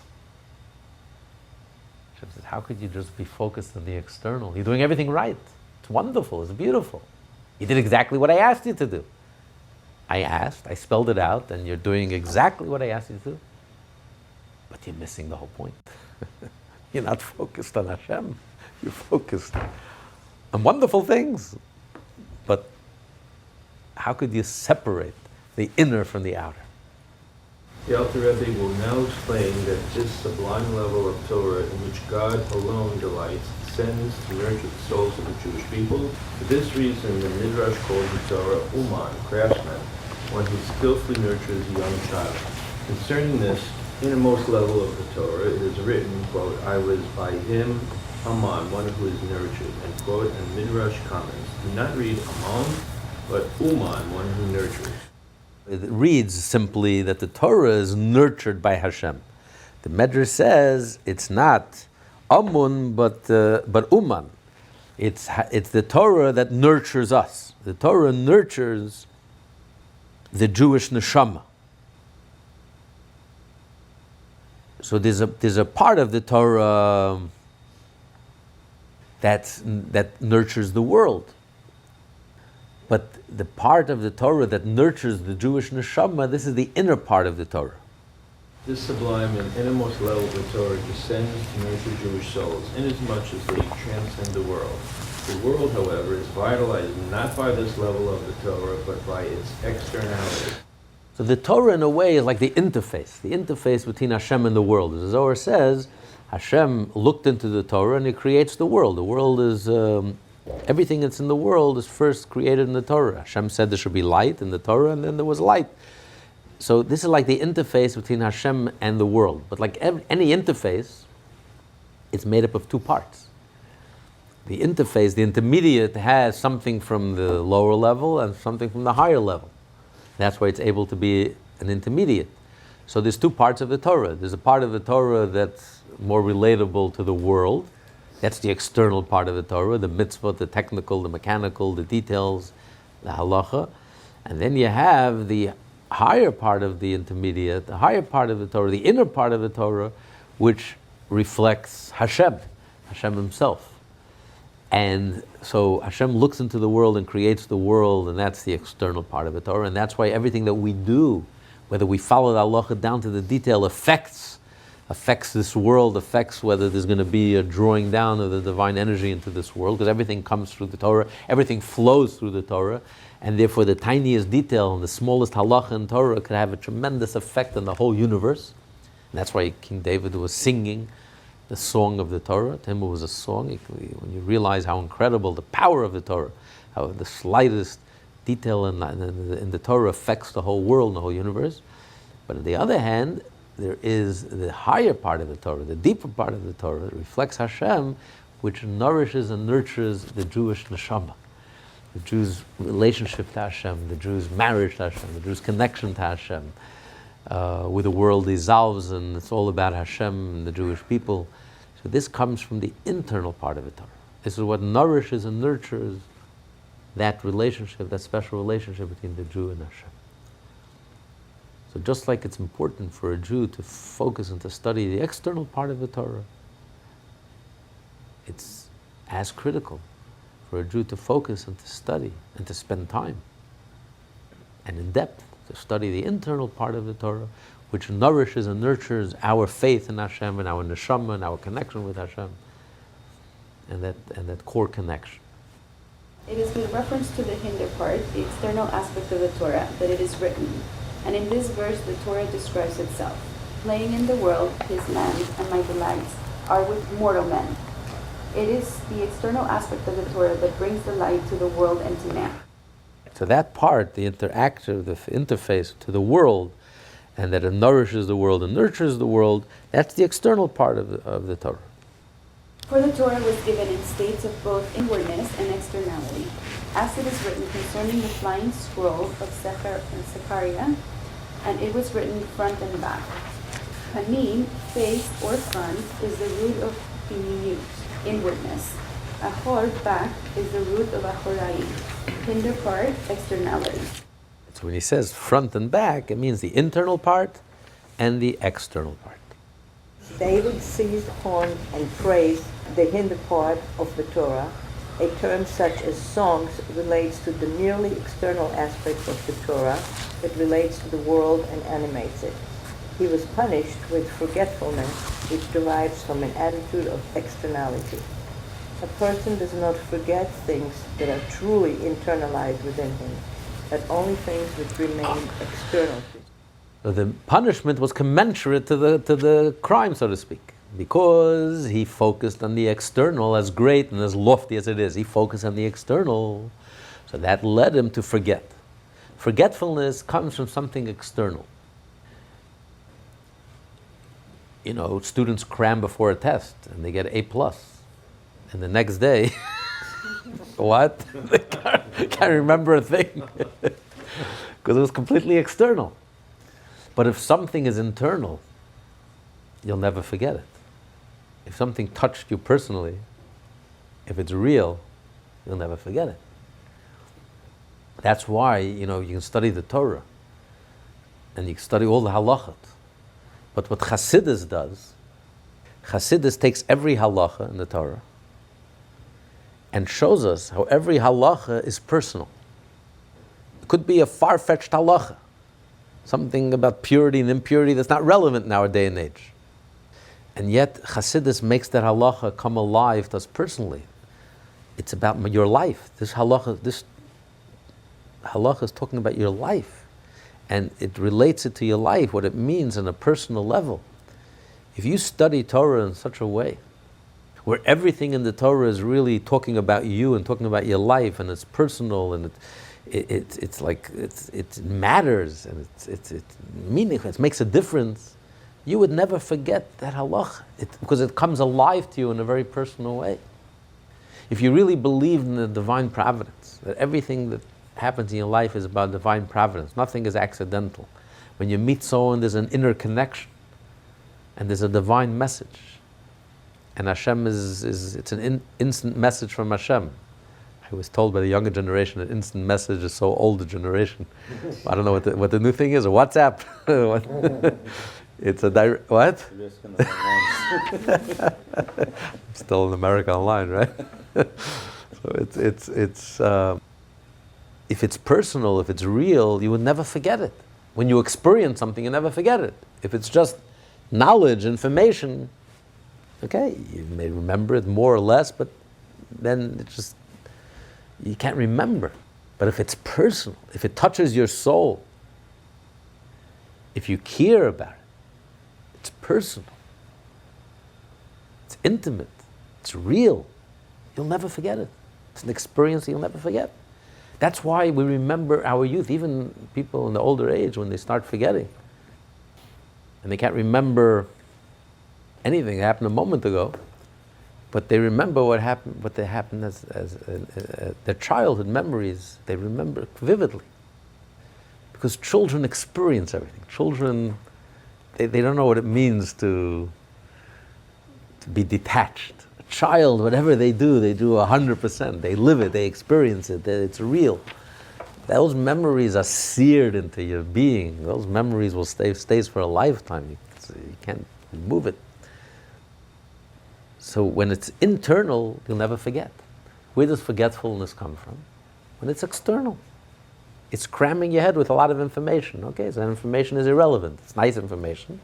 Hashem says, how could you just be focused on the external? You're doing everything right. It's wonderful, it's beautiful. You did exactly what I asked you to do. I asked, I spelled it out, and you're doing exactly what I asked you to do. But you're missing the whole point. You're not focused on Hashem. You're focused on wonderful things. But how could you separate the inner from the outer? The Alter Rebbe will now explain that this sublime level of Torah in which God alone delights descends to nurture the souls of the Jewish people. For this reason, the Midrash calls the Torah Uman, craftsman, one who skillfully nurtures a young child. Concerning this innermost level of the Torah, it is written, quote, I was by him, Aman, one who is nurtured, end quote, and Midrash comments, do not read Aman, but Uman, one who nurtures. It reads simply that the Torah is nurtured by Hashem. The Medrash says it's not Amun, but Uman. It's the Torah that nurtures us. The Torah nurtures the Jewish neshama. So there's a part of the Torah that nurtures the world. But the part of the Torah that nurtures the Jewish neshama, this is the inner part of the Torah. This sublime and innermost level of the Torah descends to nurture Jewish souls, inasmuch as they transcend the world. The world, however, is vitalized not by this level of the Torah, but by its externality. So the Torah, in a way, is like the interface between Hashem and the world. As the Zohar says, Hashem looked into the Torah and He creates the world. The world is... everything that's in the world is first created in the Torah. Hashem said there should be light in the Torah, and then there was light. So this is like the interface between Hashem and the world. But like any interface, it's made up of two parts. The interface, the intermediate, has something from the lower level and something from the higher level. That's why it's able to be an intermediate. So there's two parts of the Torah. There's a part of the Torah that's more relatable to the world. That's the external part of the Torah, the mitzvah, the technical, the mechanical, the details, the halacha. And then you have the higher part of the intermediate, the higher part of the Torah, the inner part of the Torah, which reflects Hashem Himself. And so Hashem looks into the world and creates the world, and that's the external part of the Torah. And that's why everything that we do, whether we follow the halacha down to the detail, affects this world, affects whether there's going to be a drawing down of the divine energy into this world, because everything comes through the Torah, everything flows through the Torah, and therefore the tiniest detail and the smallest halacha in Torah could have a tremendous effect on the whole universe. And that's why King David was singing the song of the Torah. To him it was a song. When you realize how incredible the power of the Torah, how the slightest detail in the Torah affects the whole world and the whole universe. But on the other hand, there is the higher part of the Torah, the deeper part of the Torah that reflects Hashem, which nourishes and nurtures the Jewish neshama, the Jew's relationship to Hashem, the Jew's marriage to Hashem, the Jew's connection to Hashem, where the world dissolves and it's all about Hashem and the Jewish people. So this comes from the internal part of the Torah. This is what nourishes and nurtures that relationship, that special relationship between the Jew and Hashem. So just like it's important for a Jew to focus and to study the external part of the Torah, it's as critical for a Jew to focus and to study and to spend time and in depth, to study the internal part of the Torah, which nourishes and nurtures our faith in Hashem and our neshama and our connection with Hashem, and that core connection. It is with reference to the hinder part, the external aspect of the Torah, that it is written. And in this verse, the Torah describes itself. Playing in the world, his land and my delights are with mortal men. It is the external aspect of the Torah that brings the light to the world and to man. So that part, the interactive, the interface to the world, and that it nourishes the world and nurtures the world, that's the external part of the Torah. For the Torah was given in states of both inwardness and externality, as it is written concerning the flying scroll of Zechariah, and it was written front and back. Panim, face or front, is the root of piniyut, inwardness. Achor, back, is the root of achorai, hinder part, externality. So when he says front and back, it means the internal part and the external part. David seized upon and praised the hinder part of the Torah. A term such as songs relates to the merely external aspect of the Torah that relates to the world and animates it. He was punished with forgetfulness, which derives from an attitude of externality. A person does not forget things that are truly internalized within him, but only things which remain external to him. So the punishment was commensurate to the crime, so to speak, because he focused on the external, as great and as lofty as it is. He focused on the external, so that led him to forget. Forgetfulness comes from something external. You know, students cram before a test and they get A+. And the next day, what? They can't remember a thing. Because it was completely external. But if something is internal, you'll never forget it. If something touched you personally, if it's real, you'll never forget it. That's why, you can study the Torah and you can study all the halachot. But what Chassidus does, Chassidus takes every halacha in the Torah and shows us how every halacha is personal. It could be a far-fetched halacha, something about purity and impurity that's not relevant in our day and age. And yet Chassidus makes that halacha come alive to us personally. It's about your life. This halacha is talking about your life. And it relates it to your life, what it means on a personal level. If you study Torah in such a way, where everything in the Torah is really talking about you and talking about your life, and it's personal, and it matters, and it's meaningful, it makes a difference, you would never forget that halach, because it comes alive to you in a very personal way. If you really believed in the divine providence, that everything that happens in your life is about divine providence, nothing is accidental. When you meet someone, there's an inner connection, and there's a divine message. And Hashem it's an instant message from Hashem. I was told by the younger generation that instant message is so old a generation. I don't know what the new thing is, or WhatsApp. It's a direct, what? Still in America Online, right? So it's if it's personal, if it's real, you would never forget it. When you experience something, you never forget it. If it's just knowledge, information, okay, you may remember it more or less, but then you can't remember. But if it's personal, if it touches your soul, if you care about it, it's personal, it's intimate, it's real, you'll never forget it. It's an experience you'll never forget. That's why we remember our youth, even people in the older age, when they start forgetting. And they can't remember anything that happened a moment ago, but they remember what happened as their childhood memories, they remember vividly. Because children experience everything. Children, they don't know what it means to be detached. A child, whatever they do 100%. They live it, they experience it, it's real. Those memories are seared into your being. Those memories will stays for a lifetime. You can't remove it. So when it's internal, you'll never forget. Where does forgetfulness come from? When it's external. It's cramming your head with a lot of information. Okay, so that information is irrelevant. It's nice information.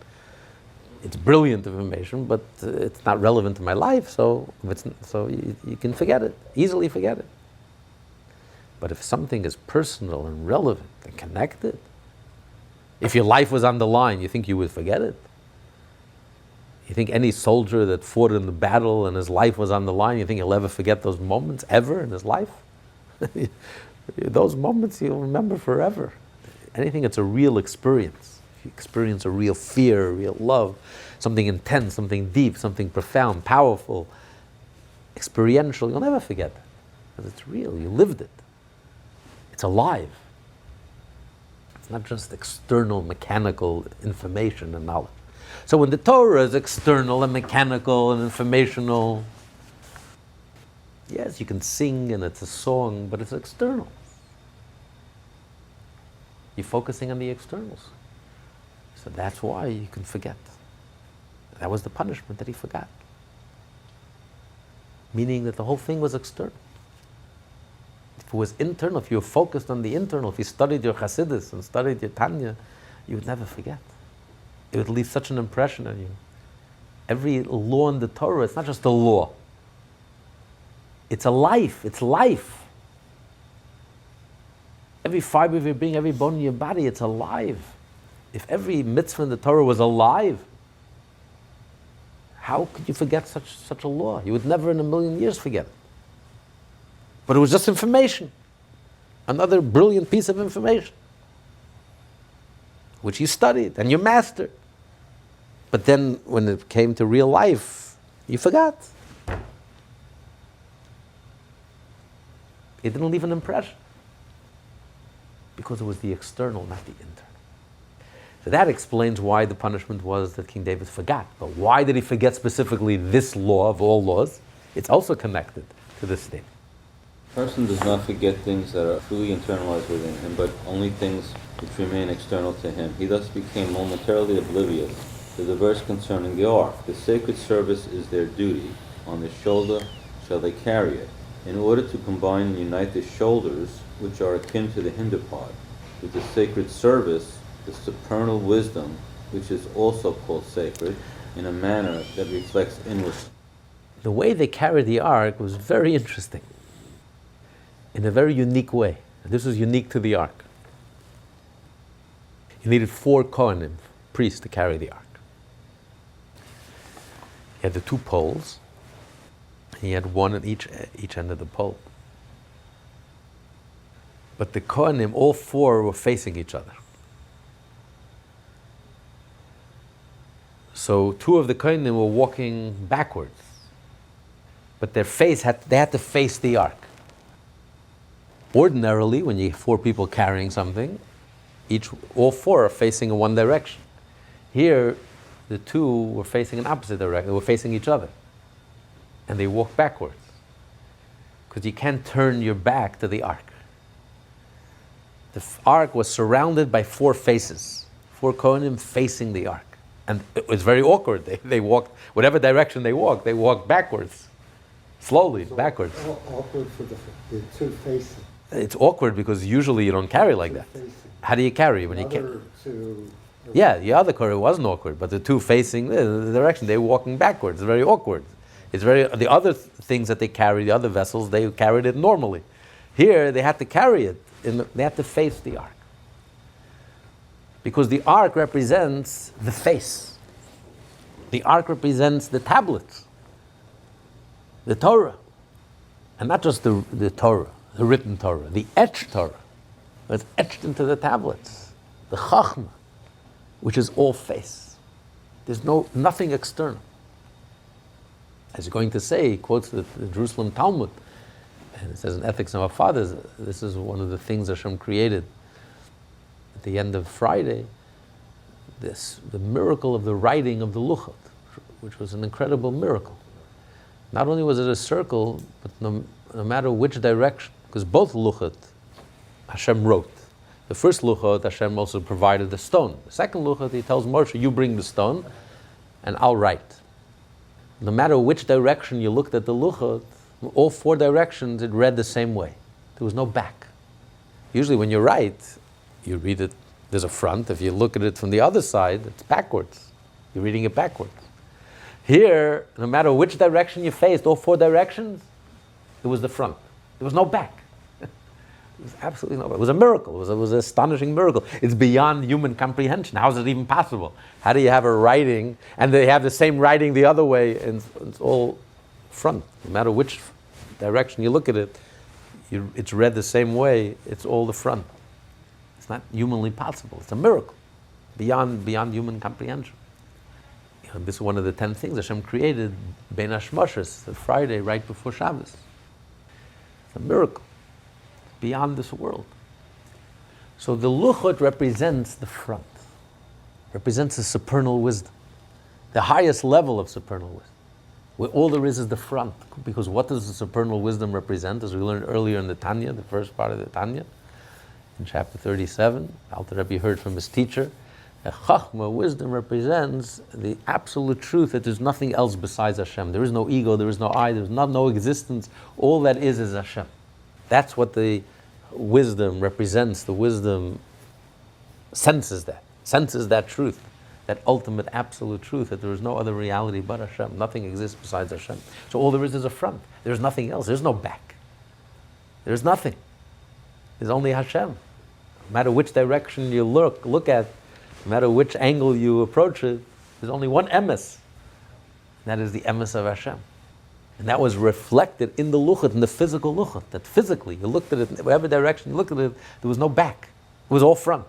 It's brilliant information, but it's not relevant to my life, so you can forget it, easily forget it. But if something is personal and relevant and connected, if your life was on the line, you think you would forget it? You think any soldier that fought in the battle and his life was on the line, you think he'll ever forget those moments ever in his life? Those moments you'll remember forever. Anything that's a real experience. If you experience a real fear, a real love, something intense, something deep, something profound, powerful, experiential, you'll never forget that. Because it's real, you lived it. It's alive. It's not just external, mechanical information and knowledge. So when the Torah is external and mechanical and informational, yes, you can sing and it's a song, but it's external. You're focusing on the externals. So that's why you can forget. That was the punishment, that he forgot. Meaning that the whole thing was external. If it was internal, if you were focused on the internal, if you studied your Hasidus and studied your Tanya, you would never forget. It would leave such an impression on you. Every law in the Torah, it's not just a law. It's a life. It's life. Every fiber of your being, every bone in your body, it's alive. If every mitzvah in the Torah was alive, how could you forget such a law? You would never in a million years forget it. But it was just information. Another brilliant piece of information, which you studied and you mastered. But then when it came to real life, you forgot. It didn't leave an impression. Because it was the external, not the internal. So that explains why the punishment was that King David forgot. But why did he forget specifically this law of all laws? It's also connected to this thing. A person does not forget things that are truly internalized within him, but only things which remain external to him. He thus became momentarily oblivious to the verse concerning the ark. The sacred service is their duty. On the shoulder shall they carry it. In order to combine and unite the shoulders, which are akin to the hinder part, with the sacred service, the supernal wisdom, which is also called sacred, in a manner that reflects inward. The way they carried the ark was very interesting, in a very unique way. This was unique to the ark. You needed 4 Kohanim, priests, to carry the ark. You had the 2 poles, and you had one at each end of the pole. But the Kohanim, all 4 were facing each other. So 2 of the Kohanim were walking backwards, but they had to face the ark. Ordinarily, when you have 4 people carrying something, all 4 are facing in one direction. Here, the 2 were facing in opposite direction. They were facing each other, and they walked backwards because you can't turn your back to the ark. The ark was surrounded by 4 faces, 4 Kohanim facing the ark. And it was very awkward. They walked, whatever direction they walked backwards, slowly, backwards. Awkward for the 2 faces. It's awkward because usually you don't carry like that. How do you carry when you carry? Yeah, the other carry wasn't awkward, but the 2 facing the direction, they were walking backwards. It's very awkward. The other things that they carried, the other vessels, they carried it normally. Here, they had to carry it. They had to face the ark. Because the ark represents the face. The ark represents the tablets, the Torah. And not just the Torah, the written Torah, the etched Torah. It's etched into the tablets. The Chachma, which is all face. There's nothing external. As you're going to say, he quotes the Jerusalem Talmud, and it says in Ethics of Our Fathers, this is one of the things Hashem created at the end of Friday, the miracle of the writing of the Luchot, which was an incredible miracle. Not only was it a circle, but no matter which direction, because both Luchot Hashem wrote. The first Luchot, Hashem also provided the stone. The second Luchot, he tells Moshe, you bring the stone, and I'll write. No matter which direction you looked at the Luchot, all 4 directions, it read the same way. There was no back. Usually when you write, you read it, there's a front. If you look at it from the other side, it's backwards. You're reading it backwards. Here, no matter which direction you faced, all 4 directions, it was the front. There was no back. It was absolutely no back. It was a miracle. It was an astonishing miracle. It's beyond human comprehension. How is it even possible? How do you have a writing, and they have the same writing the other way, and it's all front. No matter which direction you look at it, it's read the same way. It's all the front. It's not humanly possible. It's a miracle beyond human comprehension. This is one of the 10 things Hashem created, Ben Hashmoshes, the Friday right before Shabbos. It's a miracle beyond this world. So the Luchot represents the front, represents the supernal wisdom, the highest level of supernal wisdom, where all there is the front. Because what does the supernal wisdom represent? As we learned earlier in the Tanya, the first part of the Tanya, in chapter 37, Alter Rebbe heard from his teacher, Chachma, wisdom, represents the absolute truth that there's nothing else besides Hashem. There is no ego, there is no I, there's no existence. All that is Hashem. That's what the wisdom represents. The wisdom senses that truth, that ultimate absolute truth, that there is no other reality but Hashem. Nothing exists besides Hashem. So all there is a front. There's nothing else. There's no back. There's nothing. There's only Hashem. No matter which direction you look at, no matter which angle you approach it, there's only one emes. That is the emes of Hashem. And that was reflected in the luchot, in the physical luchot, that physically, you looked at it, in whatever direction you looked at it, there was no back. It was all front.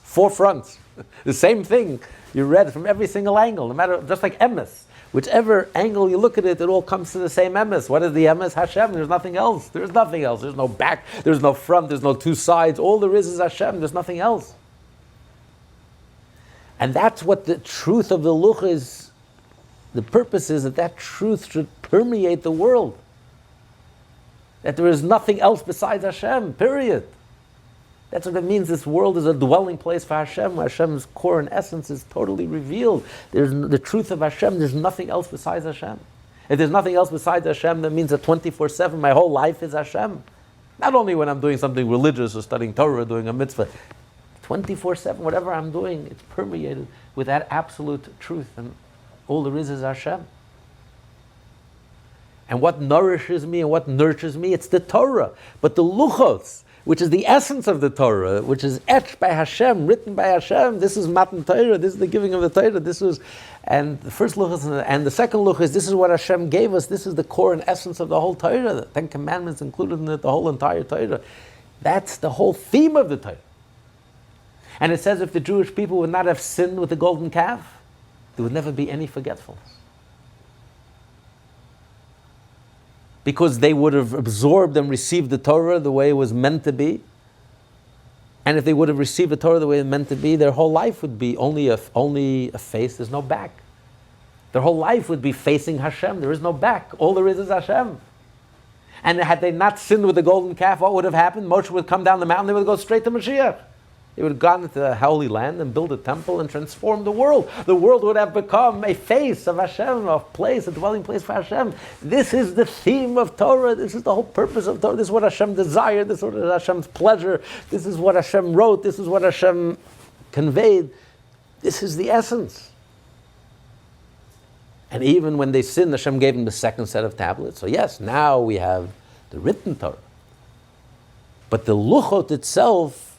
4 fronts. The same thing you read from every single angle, no matter, just like emes. Whichever angle you look at it, it all comes to the same emes. What is the emes? Hashem. There's nothing else. There's nothing else. There's no back. There's no front. There's no 2 sides. All there is Hashem. There's nothing else. And that's what the truth of the luch is. The purpose is that truth should permeate the world. That there is nothing else besides Hashem, period. That's what it means. This world is a dwelling place for Hashem. Hashem's core and essence is totally revealed. There's the truth of Hashem. There's nothing else besides Hashem. If there's nothing else besides Hashem, that means that 24/7, my whole life is Hashem. Not only when I'm doing something religious or studying Torah, doing a mitzvah, 24/7, whatever I'm doing, it's permeated with that absolute truth, and all there is Hashem. And what nourishes me and what nurtures me, it's the Torah. But the luchos, which is the essence of the Torah, which is etched by Hashem, written by Hashem, this is Matan Torah, this is the giving of the Torah, and the first luchos and the second luchos, this is what Hashem gave us, this is the core and essence of the whole Torah, the 10 Commandments included in it, the whole entire Torah. That's the whole theme of the Torah. And it says if the Jewish people would not have sinned with the golden calf, there would never be any forgetfulness. Because they would have absorbed and received the Torah the way it was meant to be. And if they would have received the Torah the way it was meant to be, their whole life would be only a face, there's no back. Their whole life would be facing Hashem, there is no back. All there is Hashem. And had they not sinned with the golden calf, what would have happened? Moshe would come down the mountain, they would go straight to Mashiach. They would have gone into the Holy Land and built a temple and transformed the world. The world would have become a face of Hashem, a place, a dwelling place for Hashem. This is the theme of Torah. This is the whole purpose of Torah. This is what Hashem desired. This is what Hashem's pleasure. This is what Hashem wrote. This is what Hashem conveyed. This is the essence. And even when they sinned, Hashem gave them the second set of tablets. So yes, now we have the written Torah. But the luchot itself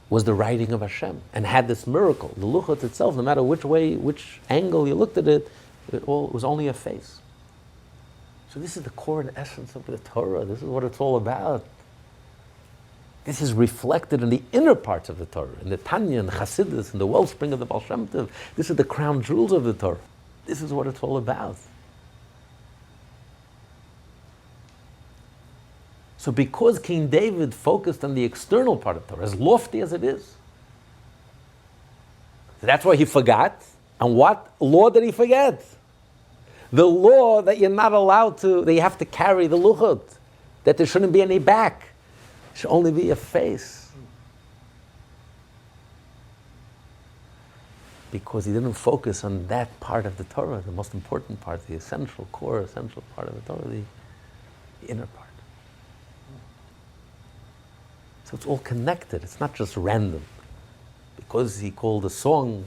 was the writing of Hashem, and had this miracle. The luchot itself, no matter which way, which angle you looked at it, it was only a face. So this is the core and essence of the Torah. This is what it's all about. This is reflected in the inner parts of the Torah, in the Tanya, and the Chassidus, and the wellspring of the Baal Shem Tov. This is the crown jewels of the Torah. This is what it's all about. So because King David focused on the external part of Torah, as lofty as it is, that's why he forgot. And what law did he forget? The law that you're not allowed to, that you have to carry the luchot, that there shouldn't be any back. It should only be a face. Because he didn't focus on that part of the Torah, the most important part, the essential core, essential part of the Torah, the inner part. So it's all connected. It's not just random. Because he called a song,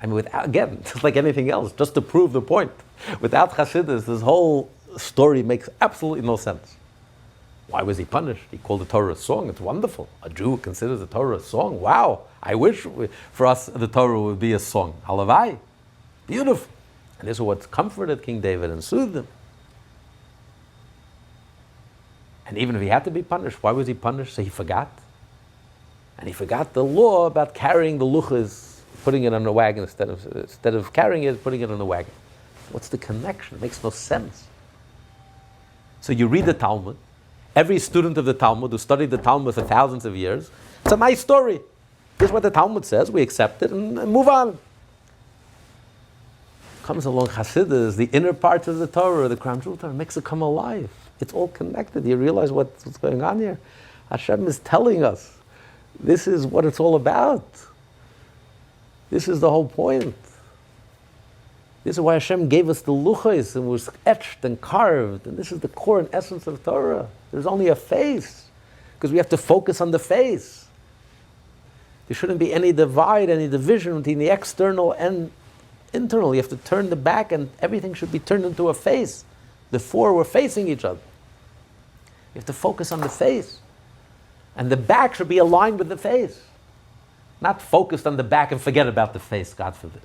I mean, again, just like anything else, just to prove the point. Without Chassidus, this whole story makes absolutely no sense. Why was he punished? He called the Torah a song. It's wonderful. A Jew considers the Torah a song. Wow. I wish for us the Torah would be a song. Halavai. Beautiful. And this is what comforted King David and soothed him. And even if he had to be punished, why was he punished? So he forgot. And he forgot the law about carrying the luchas, putting it on a wagon instead of carrying it, putting it on a wagon. What's the connection? It makes no sense. So you read the Talmud. Every student of the Talmud who studied the Talmud for thousands of years, it's a nice story. Here's what the Talmud says, we accept it and move on. Comes along Hasidus, the inner parts of the Torah, the crown jewel Torah, makes it come alive. It's all connected. You realize what's going on here? Hashem is telling us, this is what it's all about. This is the whole point. This is why Hashem gave us the luchos and was etched and carved. And this is the core and essence of Torah. There's only a face, because we have to focus on the face. There shouldn't be any divide, any division between the external and internal. You have to turn the back and everything should be turned into a face. The four were facing each other. You have to focus on the face. And the back should be aligned with the face. Not focused on the back and forget about the face, God forbid.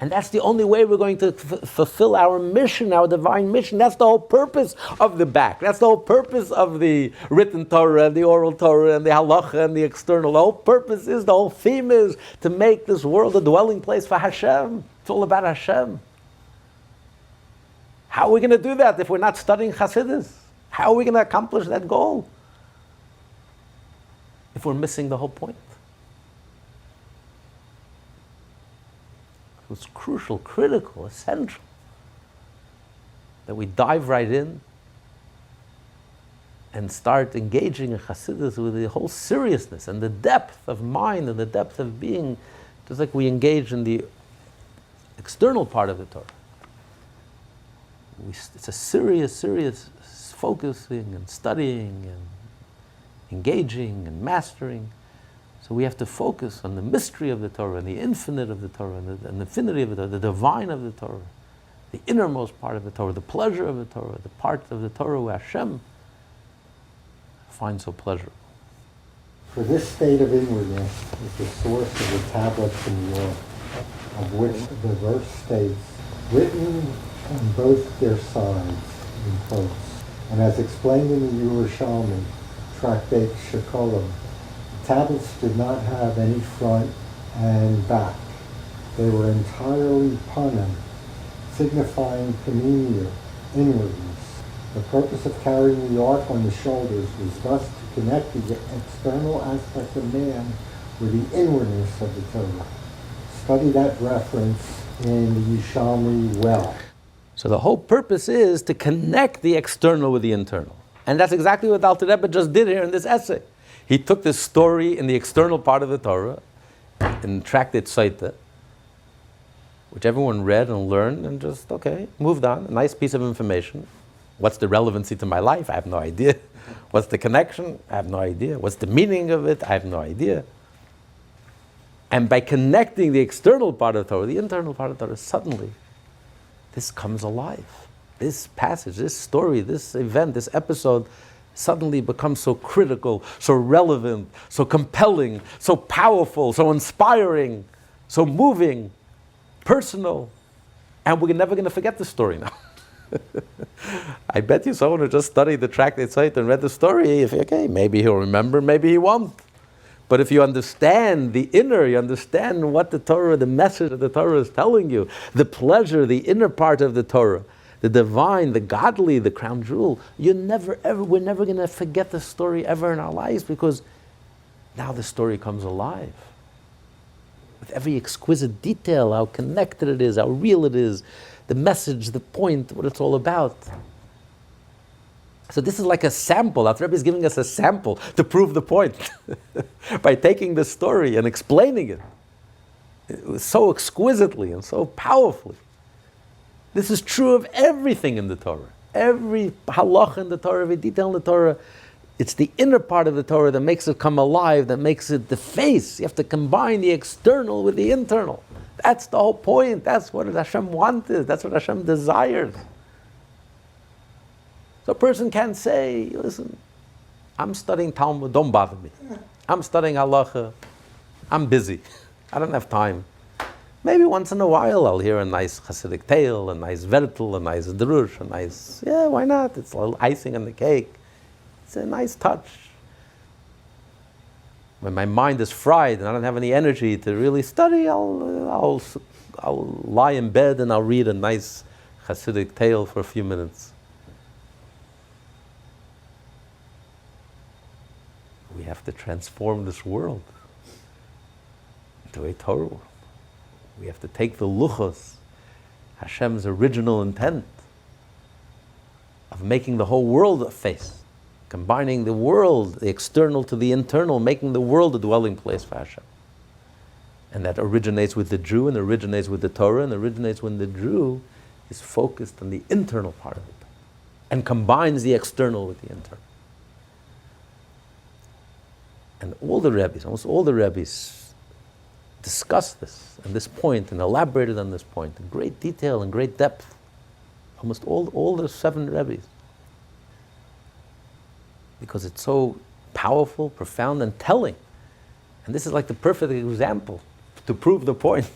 And that's the only way we're going to fulfill our mission, our divine mission. That's the whole purpose of the back. That's the whole purpose of the written Torah and the oral Torah and the halacha and the external. The whole purpose is, the whole theme is to make this world a dwelling place for Hashem. It's all about Hashem. How are we going to do that if we're not studying Hasidus? How are we going to accomplish that goal if we're missing the whole point? It's crucial, critical, essential that we dive right in and start engaging in Hasidus with the whole seriousness and the depth of mind and the depth of being, just like we engage in the external part of the Torah. It's a serious focusing and studying and engaging and mastering. So we have to focus on the mystery of the Torah and the infinite of the Torah and the infinity of the Torah, the divine of the Torah, the innermost part of the Torah, the pleasure of the Torah, the part of the Torah where Hashem finds so pleasurable. For this state of inwardness is the source of the tablets in the Torah, of which the verse states, written on both their sides, in quotes. And as explained in the Yerushalmi, Tractate Shekolim, the tablets did not have any front and back. They were entirely panim, signifying panemiya, inwardness. The purpose of carrying the ark on the shoulders was thus to connect the external aspect of man with the inwardness of the Torah. Study that reference in the Yerushalmi well. So the whole purpose is to connect the external with the internal. And that's exactly what Alter Rebbe just did here in this essay. He took this story in the external part of the Torah, in Tractate Saita, which everyone read and learned and just, okay, moved on. A nice piece of information. What's the relevancy to my life? I have no idea. What's the connection? I have no idea. What's the meaning of it? I have no idea. And by connecting the external part of the Torah, the internal part of the Torah, suddenly, this comes alive. This passage, this story, this event, this episode suddenly becomes so critical, so relevant, so compelling, so powerful, so inspiring, so moving, personal. And we're never going to forget the story now. I bet you someone who just studied the Tractate Saita and read the story, if okay, maybe he'll remember, maybe he won't. But if you understand the inner, you understand what the Torah, the message of the Torah is telling you, the pleasure, the inner part of the Torah, the divine, the godly, the crown jewel, we're never going to forget the story ever in our lives, because now the story comes alive. With every exquisite detail, how connected it is, how real it is, the message, the point, what it's all about. So this is like a sample. Our Rebbe is giving us a sample to prove the point by taking the story and explaining it so exquisitely and so powerfully. This is true of everything in the Torah. Every halacha in the Torah, every detail in the Torah, it's the inner part of the Torah that makes it come alive, that makes it the face. You have to combine the external with the internal. That's the whole point. That's what Hashem wanted. That's what Hashem desires. So a person can't say, listen, I'm studying Talmud, don't bother me. I'm studying halacha, I'm busy. I don't have time. Maybe once in a while I'll hear a nice Hasidic tale, a nice vertel, a nice drush, a nice, yeah, why not? It's a little icing on the cake. It's a nice touch. When my mind is fried and I don't have any energy to really study, I'll lie in bed and I'll read a nice Hasidic tale for a few minutes. We have to transform this world into a Torah world. We have to take the luchos, Hashem's original intent of making the whole world a face, combining the world, the external to the internal, making the world a dwelling place for Hashem. And that originates with the Jew, and originates with the Torah, and originates when the Jew is focused on the internal part of it, and combines the external with the internal. And all the Rebbes, almost all the Rebbes, discussed this and this point and elaborated on this point in great detail and great depth. Almost all the 7 Rebbes. Because it's so powerful, profound, and telling. And this is like the perfect example to prove the point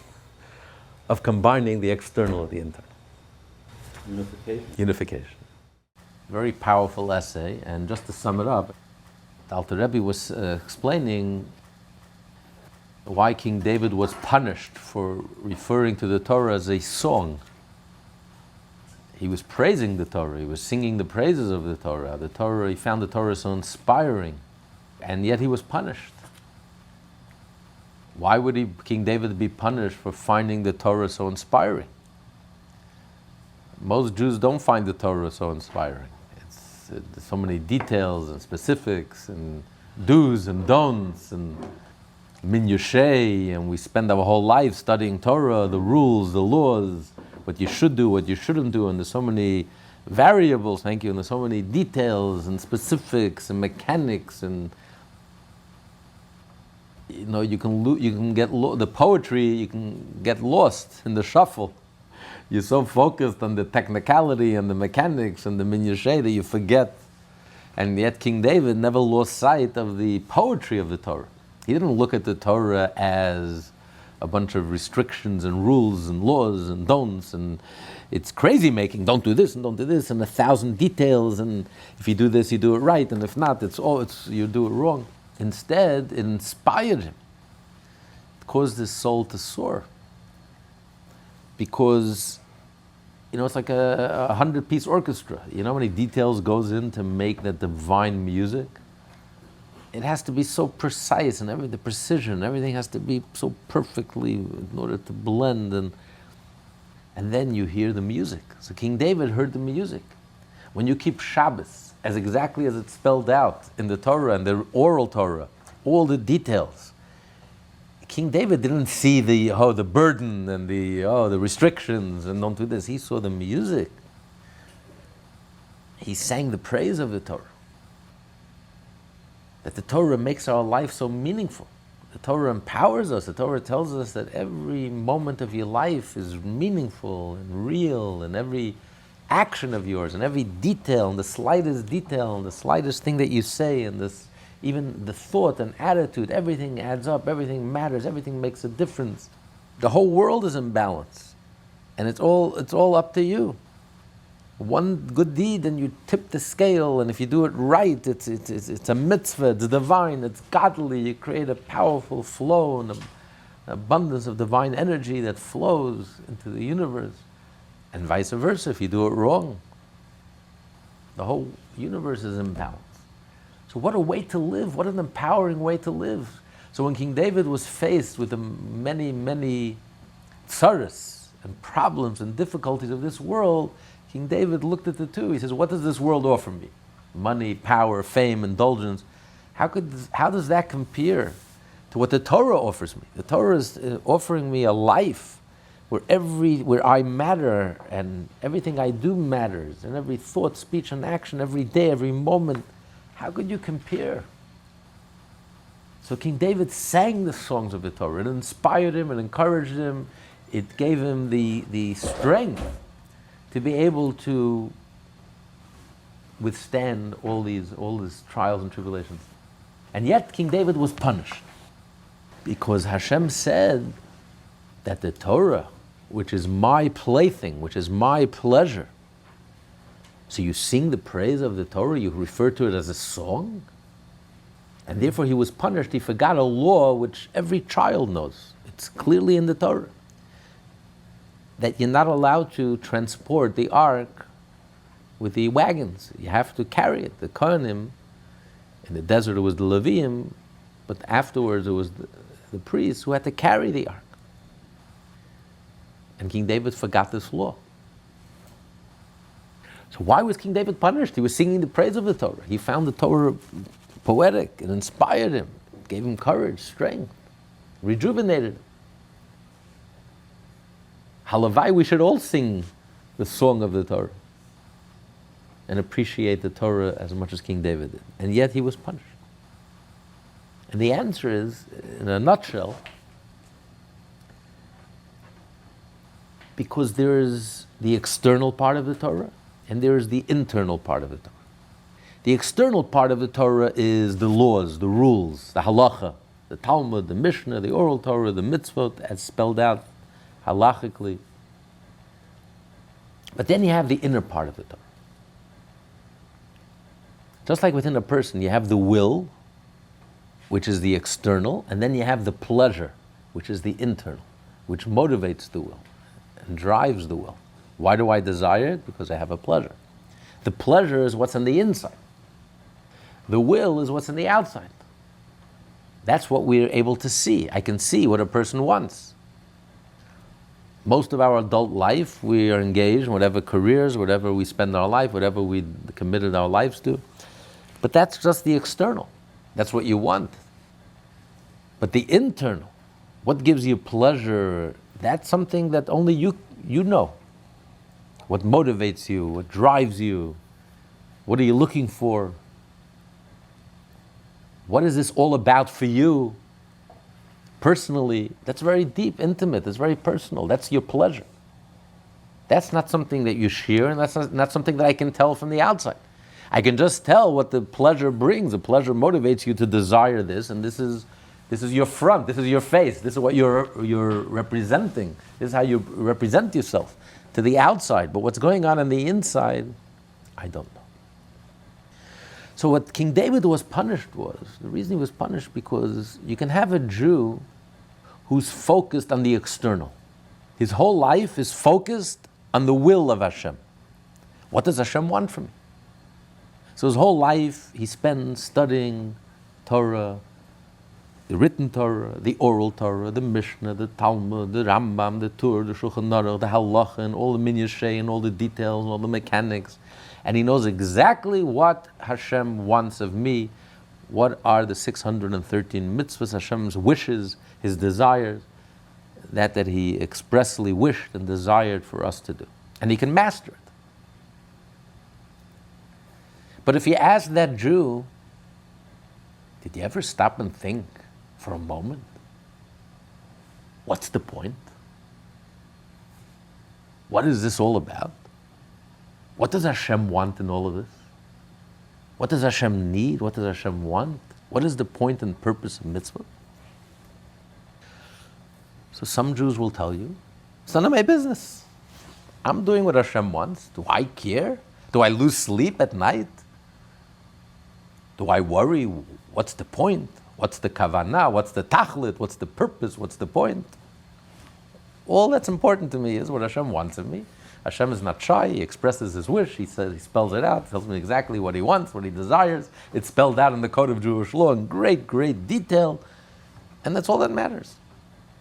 of combining the external with the internal. Unification. Very powerful essay, and just to sum it up, the Alter Rebbe was explaining why King David was punished for referring to the Torah as a song. He was praising the Torah, he was singing the praises of the Torah. He found the Torah so inspiring, and yet he was punished. Why would King David be punished for finding the Torah so inspiring? Most Jews don't find the Torah so inspiring. There's so many details and specifics and do's and don'ts and minushay, and we spend our whole life studying Torah, the rules, the laws, what you should do, what you shouldn't do, and there's so many variables, and there's so many details and specifics and mechanics, and you can get the poetry, you can get lost in the shuffle. You're so focused on the technicality and the mechanics and the minushay that you forget. And yet King David never lost sight of the poetry of the Torah. He didn't look at the Torah as a bunch of restrictions and rules and laws and don'ts, and it's crazy making, don't do this and don't do this, and 1,000 details, and if you do this, you do it right, and if not, you do it wrong. Instead, it inspired him. It caused his soul to soar. Because, it's like a 100-piece orchestra. You know how many details goes in to make that divine music? It has to be so precise, and the precision, everything has to be so perfectly in order to blend, and then you hear the music. So King David heard the music. When you keep Shabbos as exactly as it's spelled out in the Torah and the oral Torah, all the details, King David didn't see the burden and the restrictions and don't do this. He saw the music. He sang the praise of the Torah. That the Torah makes our life so meaningful. The Torah empowers us. The Torah tells us that every moment of your life is meaningful and real, and every action of yours, and every detail, and the slightest detail, and the slightest thing that you say, and even the thought and attitude, everything adds up, everything matters, everything makes a difference. The whole world is in balance, and it's all up to you. One good deed and you tip the scale, and if you do it right, it's a mitzvah, it's divine, it's godly. You create a powerful flow and an abundance of divine energy that flows into the universe, and vice versa. If you do it wrong, the whole universe is in balance. So what a way to live, what an empowering way to live. So when King David was faced with the many, many tsaras and problems and difficulties of this world, King David looked at the two. He says, what does this world offer me? Money, power, fame, indulgence. How does that compare to what the Torah offers me? The Torah is offering me a life where I matter and everything I do matters, and every thought, speech, and action, every day, every moment. How could you compare? So King David sang the songs of the Torah. It inspired him, it encouraged him, it gave him the strength to be able to withstand all these trials and tribulations. And yet King David was punished because Hashem said that the Torah, which is my plaything, which is my pleasure, so you sing the praise of the Torah, you refer to it as a song, and therefore he was punished. He forgot a law which every child knows. It's clearly in the Torah that you're not allowed to transport the ark with the wagons. You have to carry it. The Kohanim, in the desert it was the Leviim, but afterwards it was the priests who had to carry the ark. And King David forgot this law. So why was King David punished? He was singing the praise of the Torah. He found the Torah poetic. It inspired him. It gave him courage, strength, rejuvenated him. Halavai, we should all sing the song of the Torah and appreciate the Torah as much as King David did. And yet he was punished. And the answer is, in a nutshell, because there is the external part of the Torah and there is the internal part of the Torah. The external part of the Torah is the laws, the rules, the halacha, the Talmud, the Mishnah, the oral Torah, the mitzvot, as spelled out halachically. But then you have the inner part of the Torah. Just like within a person, you have the will, which is the external, and then you have the pleasure, which is the internal, which motivates the will and drives the will. Why do I desire it? Because I have a pleasure. The pleasure is what's on the inside. The will is what's on the outside. That's what we're able to see. I can see what a person wants. Most of our adult life, we are engaged in whatever careers, whatever we spend our life, whatever we committed our lives to. But that's just the external. That's what you want. But the internal, what gives you pleasure, that's something that only you know. What motivates you, what drives you, what are you looking for? What is this all about for you? Personally, that's very deep, intimate, it's very personal. That's your pleasure. That's not something that you share, and that's not something that I can tell from the outside. I can just tell what the pleasure brings. The pleasure motivates you to desire this, and this is your front, this is your face, this is what you're representing. This is how you represent yourself to the outside. But what's going on the inside, I don't know. So what King David was punished the reason he was punished, because you can have a Jew who's focused on the external. His whole life is focused on the will of Hashem. What does Hashem want from me? So his whole life he spends studying Torah, the written Torah, the oral Torah, the Mishnah, the Talmud, the Rambam, the Tur, the Shulchan Aruch, the Halacha, and all the minyash and all the details, and all the mechanics. And he knows exactly what Hashem wants of me, what are the 613 mitzvahs, Hashem's wishes, his desires, that he expressly wished and desired for us to do. And he can master it. But if you ask that Jew, did you ever stop and think for a moment? What's the point? What is this all about? What does Hashem want in all of this? What does Hashem need? What does Hashem want? What is the point and purpose of mitzvah? So some Jews will tell you, it's none of my business. I'm doing what Hashem wants. Do I care? Do I lose sleep at night? Do I worry? What's the point? What's the kavanah? What's the tachlit? What's the purpose? What's the point? All that's important to me is what Hashem wants of me. Hashem is not shy. He expresses his wish. He says, he spells it out, tells me exactly what he wants, what he desires. It's spelled out in the code of Jewish law in great, great detail. And that's all that matters.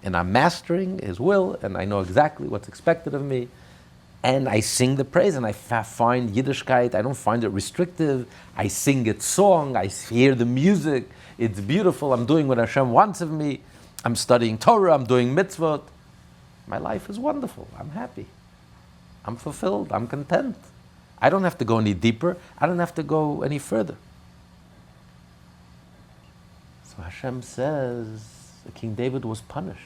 And I'm mastering his will, and I know exactly what's expected of me. And I sing the praise, and I find Yiddishkeit, I don't find it restrictive. I sing its song, I hear the music, it's beautiful, I'm doing what Hashem wants of me. I'm studying Torah, I'm doing mitzvot. My life is wonderful. I'm happy. I'm fulfilled. I'm content. I don't have to go any deeper. I don't have to go any further. So Hashem says King David was punished.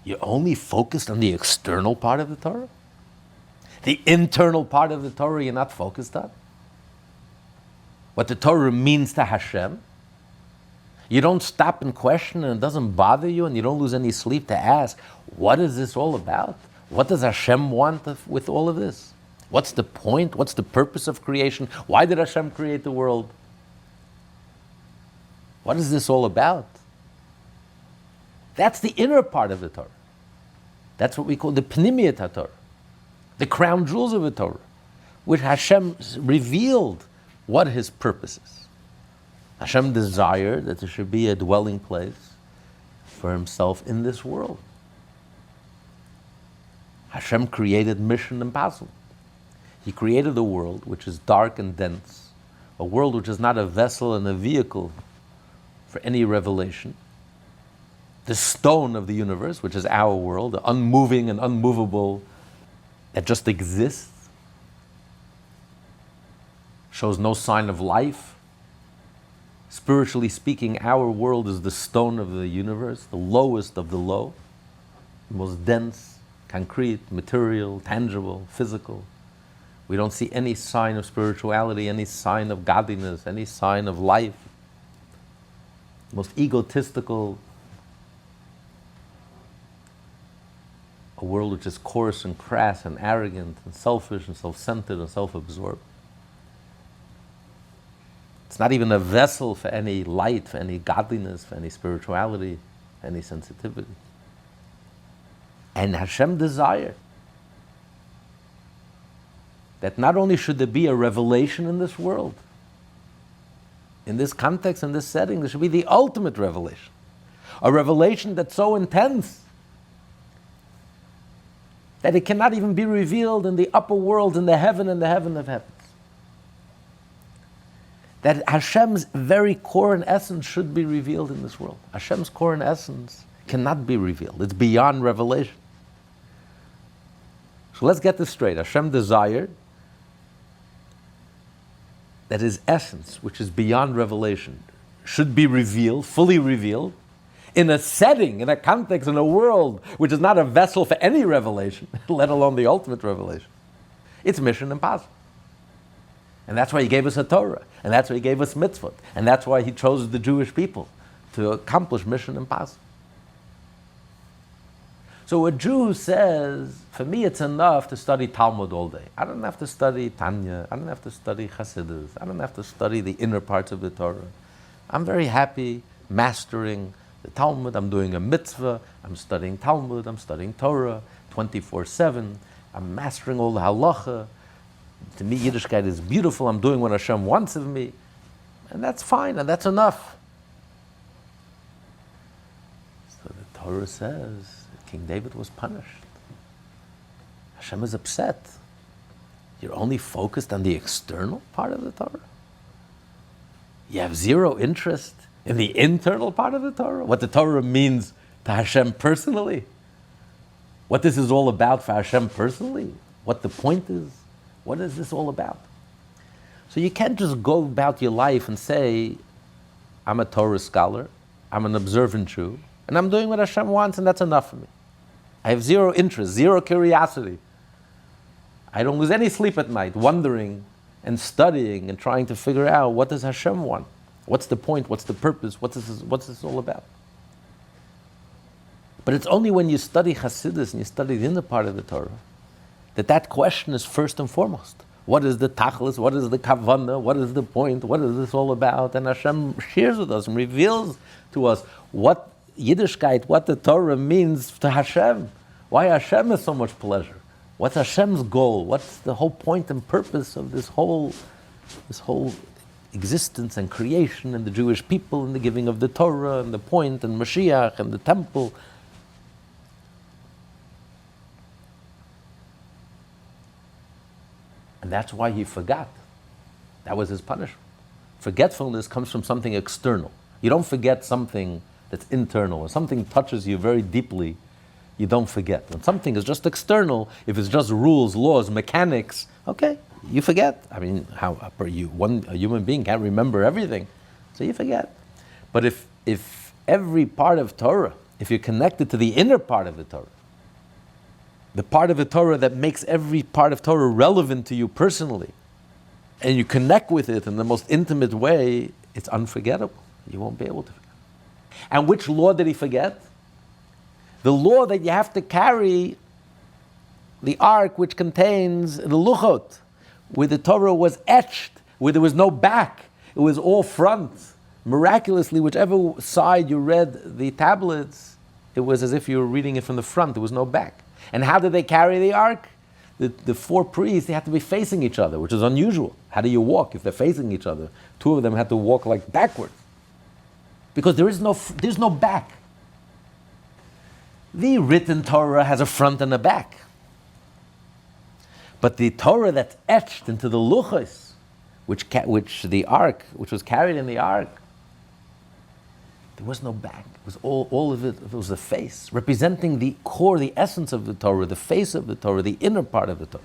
You only focused on the external part of the Torah? The internal part of the Torah you're not focused on? What the Torah means to Hashem? You don't stop and question, and it doesn't bother you, and you don't lose any sleep to ask, what is this all about? What does Hashem want with all of this? What's the point? What's the purpose of creation? Why did Hashem create the world? What is this all about? That's the inner part of the Torah. That's what we call the Pnimiyat HaTorah, the crown jewels of the Torah, which Hashem revealed what His purpose is. Hashem desired that there should be a dwelling place for Himself in this world. Hashem created mission impossible. He created a world which is dark and dense, a world which is not a vessel and a vehicle for any revelation. The stone of the universe, which is our world, the unmoving and unmovable that just exists, shows no sign of life. Spiritually speaking, our world is the stone of the universe, the lowest of the low, the most dense, concrete, material, tangible, physical. We don't see any sign of spirituality, any sign of godliness, any sign of life. The most egotistical, a world which is coarse and crass and arrogant and selfish and self-centered and self-absorbed. It's not even a vessel for any light, for any godliness, for any spirituality, any sensitivity. And Hashem desired that not only should there be a revelation in this world, in this context, in this setting, there should be the ultimate revelation. A revelation that's so intense that it cannot even be revealed in the upper world, in the heaven and the heaven of heavens. That Hashem's very core and essence should be revealed in this world. Hashem's core and essence cannot be revealed. It's beyond revelation. So let's get this straight. Hashem desired that His essence, which is beyond revelation, should be revealed, fully revealed, in a setting, in a context, in a world which is not a vessel for any revelation, let alone the ultimate revelation. It's mission impossible. And that's why He gave us a Torah, and that's why He gave us mitzvot, and that's why He chose the Jewish people to accomplish mission impossible. So a Jew says, for me it's enough to study Talmud all day. I don't have to study Tanya, I don't have to study Hasidus, I don't have to study the inner parts of the Torah. I'm very happy mastering the Talmud, I'm doing a mitzvah, I'm studying Talmud, I'm studying Torah 24/7, I'm mastering all the halacha. To me, Yiddishkeit is beautiful. I'm doing what Hashem wants of me. And that's fine, and that's enough. So the Torah says King David was punished. Hashem is upset. You're only focused on the external part of the Torah? You have zero interest in the internal part of the Torah? What the Torah means to Hashem personally? What this is all about for Hashem personally? What the point is? What is this all about? So you can't just go about your life and say, I'm a Torah scholar, I'm an observant Jew, and I'm doing what Hashem wants, and that's enough for me. I have zero interest, zero curiosity. I don't lose any sleep at night wondering and studying and trying to figure out, what does Hashem want? What's the point? What's the purpose? What's this all about? But it's only when you study Hasidus and you study the inner part of the Torah that question is first and foremost. What is the tachlis? What is the kavanah? What is the point? What is this all about? And Hashem shares with us and reveals to us what Yiddishkeit, what the Torah means to Hashem. Why Hashem is so much pleasure. What's Hashem's goal? What's the whole point and purpose of this whole existence and creation and the Jewish people and the giving of the Torah and the point and Mashiach and the temple. And that's why he forgot. That was his punishment. Forgetfulness comes from something external. You don't forget something that's internal. When something touches you very deeply, you don't forget. When something is just external, if it's just rules, laws, mechanics, okay, you forget. I mean, a human being can't remember everything, so you forget. But if every part of Torah, if you're connected to the inner part of the Torah, the part of the Torah that makes every part of Torah relevant to you personally, and you connect with it in the most intimate way, it's unforgettable. You won't be able to forget. And which law did he forget? The law that you have to carry the ark which contains the luchot, where the Torah was etched, where there was no back, it was all front. Miraculously, whichever side you read the tablets, it was as if you were reading it from the front, there was no back. And how did they carry the ark? The four priests, they had to be facing each other, which is unusual. How do you walk if they're facing each other? Two of them had to walk like backwards. Because there's no back. The written Torah has a front and a back. But the Torah that's etched into the luchos, which was carried in the ark, there was no back. It was all of it was the face, representing the core, the essence of the Torah, the face of the Torah, the inner part of the Torah.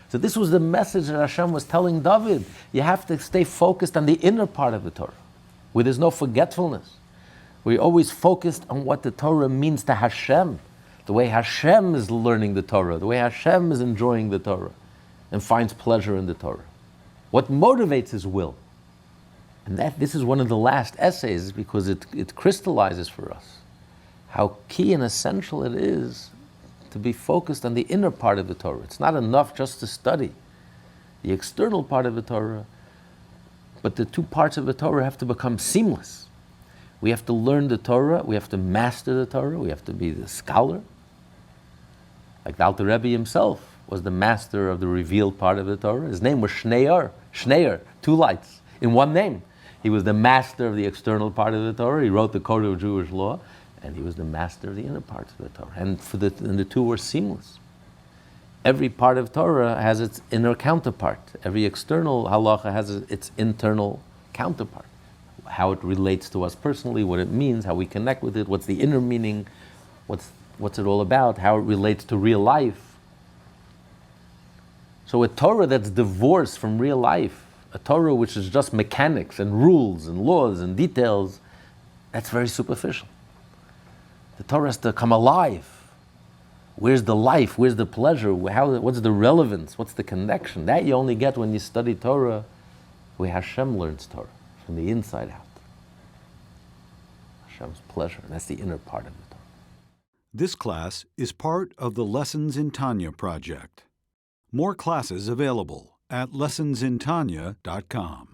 So this was the message that Hashem was telling David. You have to stay focused on the inner part of the Torah, where there's no forgetfulness. We're always focused on what the Torah means to Hashem, the way Hashem is learning the Torah, the way Hashem is enjoying the Torah, and finds pleasure in the Torah. What motivates his will. And this is one of the last essays because it crystallizes for us how key and essential it is to be focused on the inner part of the Torah. It's not enough just to study the external part of the Torah, but the two parts of the Torah have to become seamless. We have to learn the Torah, we have to master the Torah, we have to be the scholar. Like the Alter Rebbe himself was the master of the revealed part of the Torah. His name was Shneir, two lights in one name. He was the master of the external part of the Torah. He wrote the Code of Jewish Law, and he was the master of the inner parts of the Torah. And the two were seamless. Every part of Torah has its inner counterpart. Every external halacha has its internal counterpart. How it relates to us personally, what it means, how we connect with it, what's the inner meaning, what's it all about, how it relates to real life. So a Torah that's divorced from real life, a Torah which is just mechanics and rules and laws and details, that's very superficial. The Torah has to come alive. Where's the life? Where's the pleasure? What's the relevance? What's the connection? That you only get when you study Torah, where Hashem learns Torah, from the inside out. Hashem's pleasure, and that's the inner part of the Torah. This class is part of the Lessons in Tanya project. More classes available at lessonsintanya.com.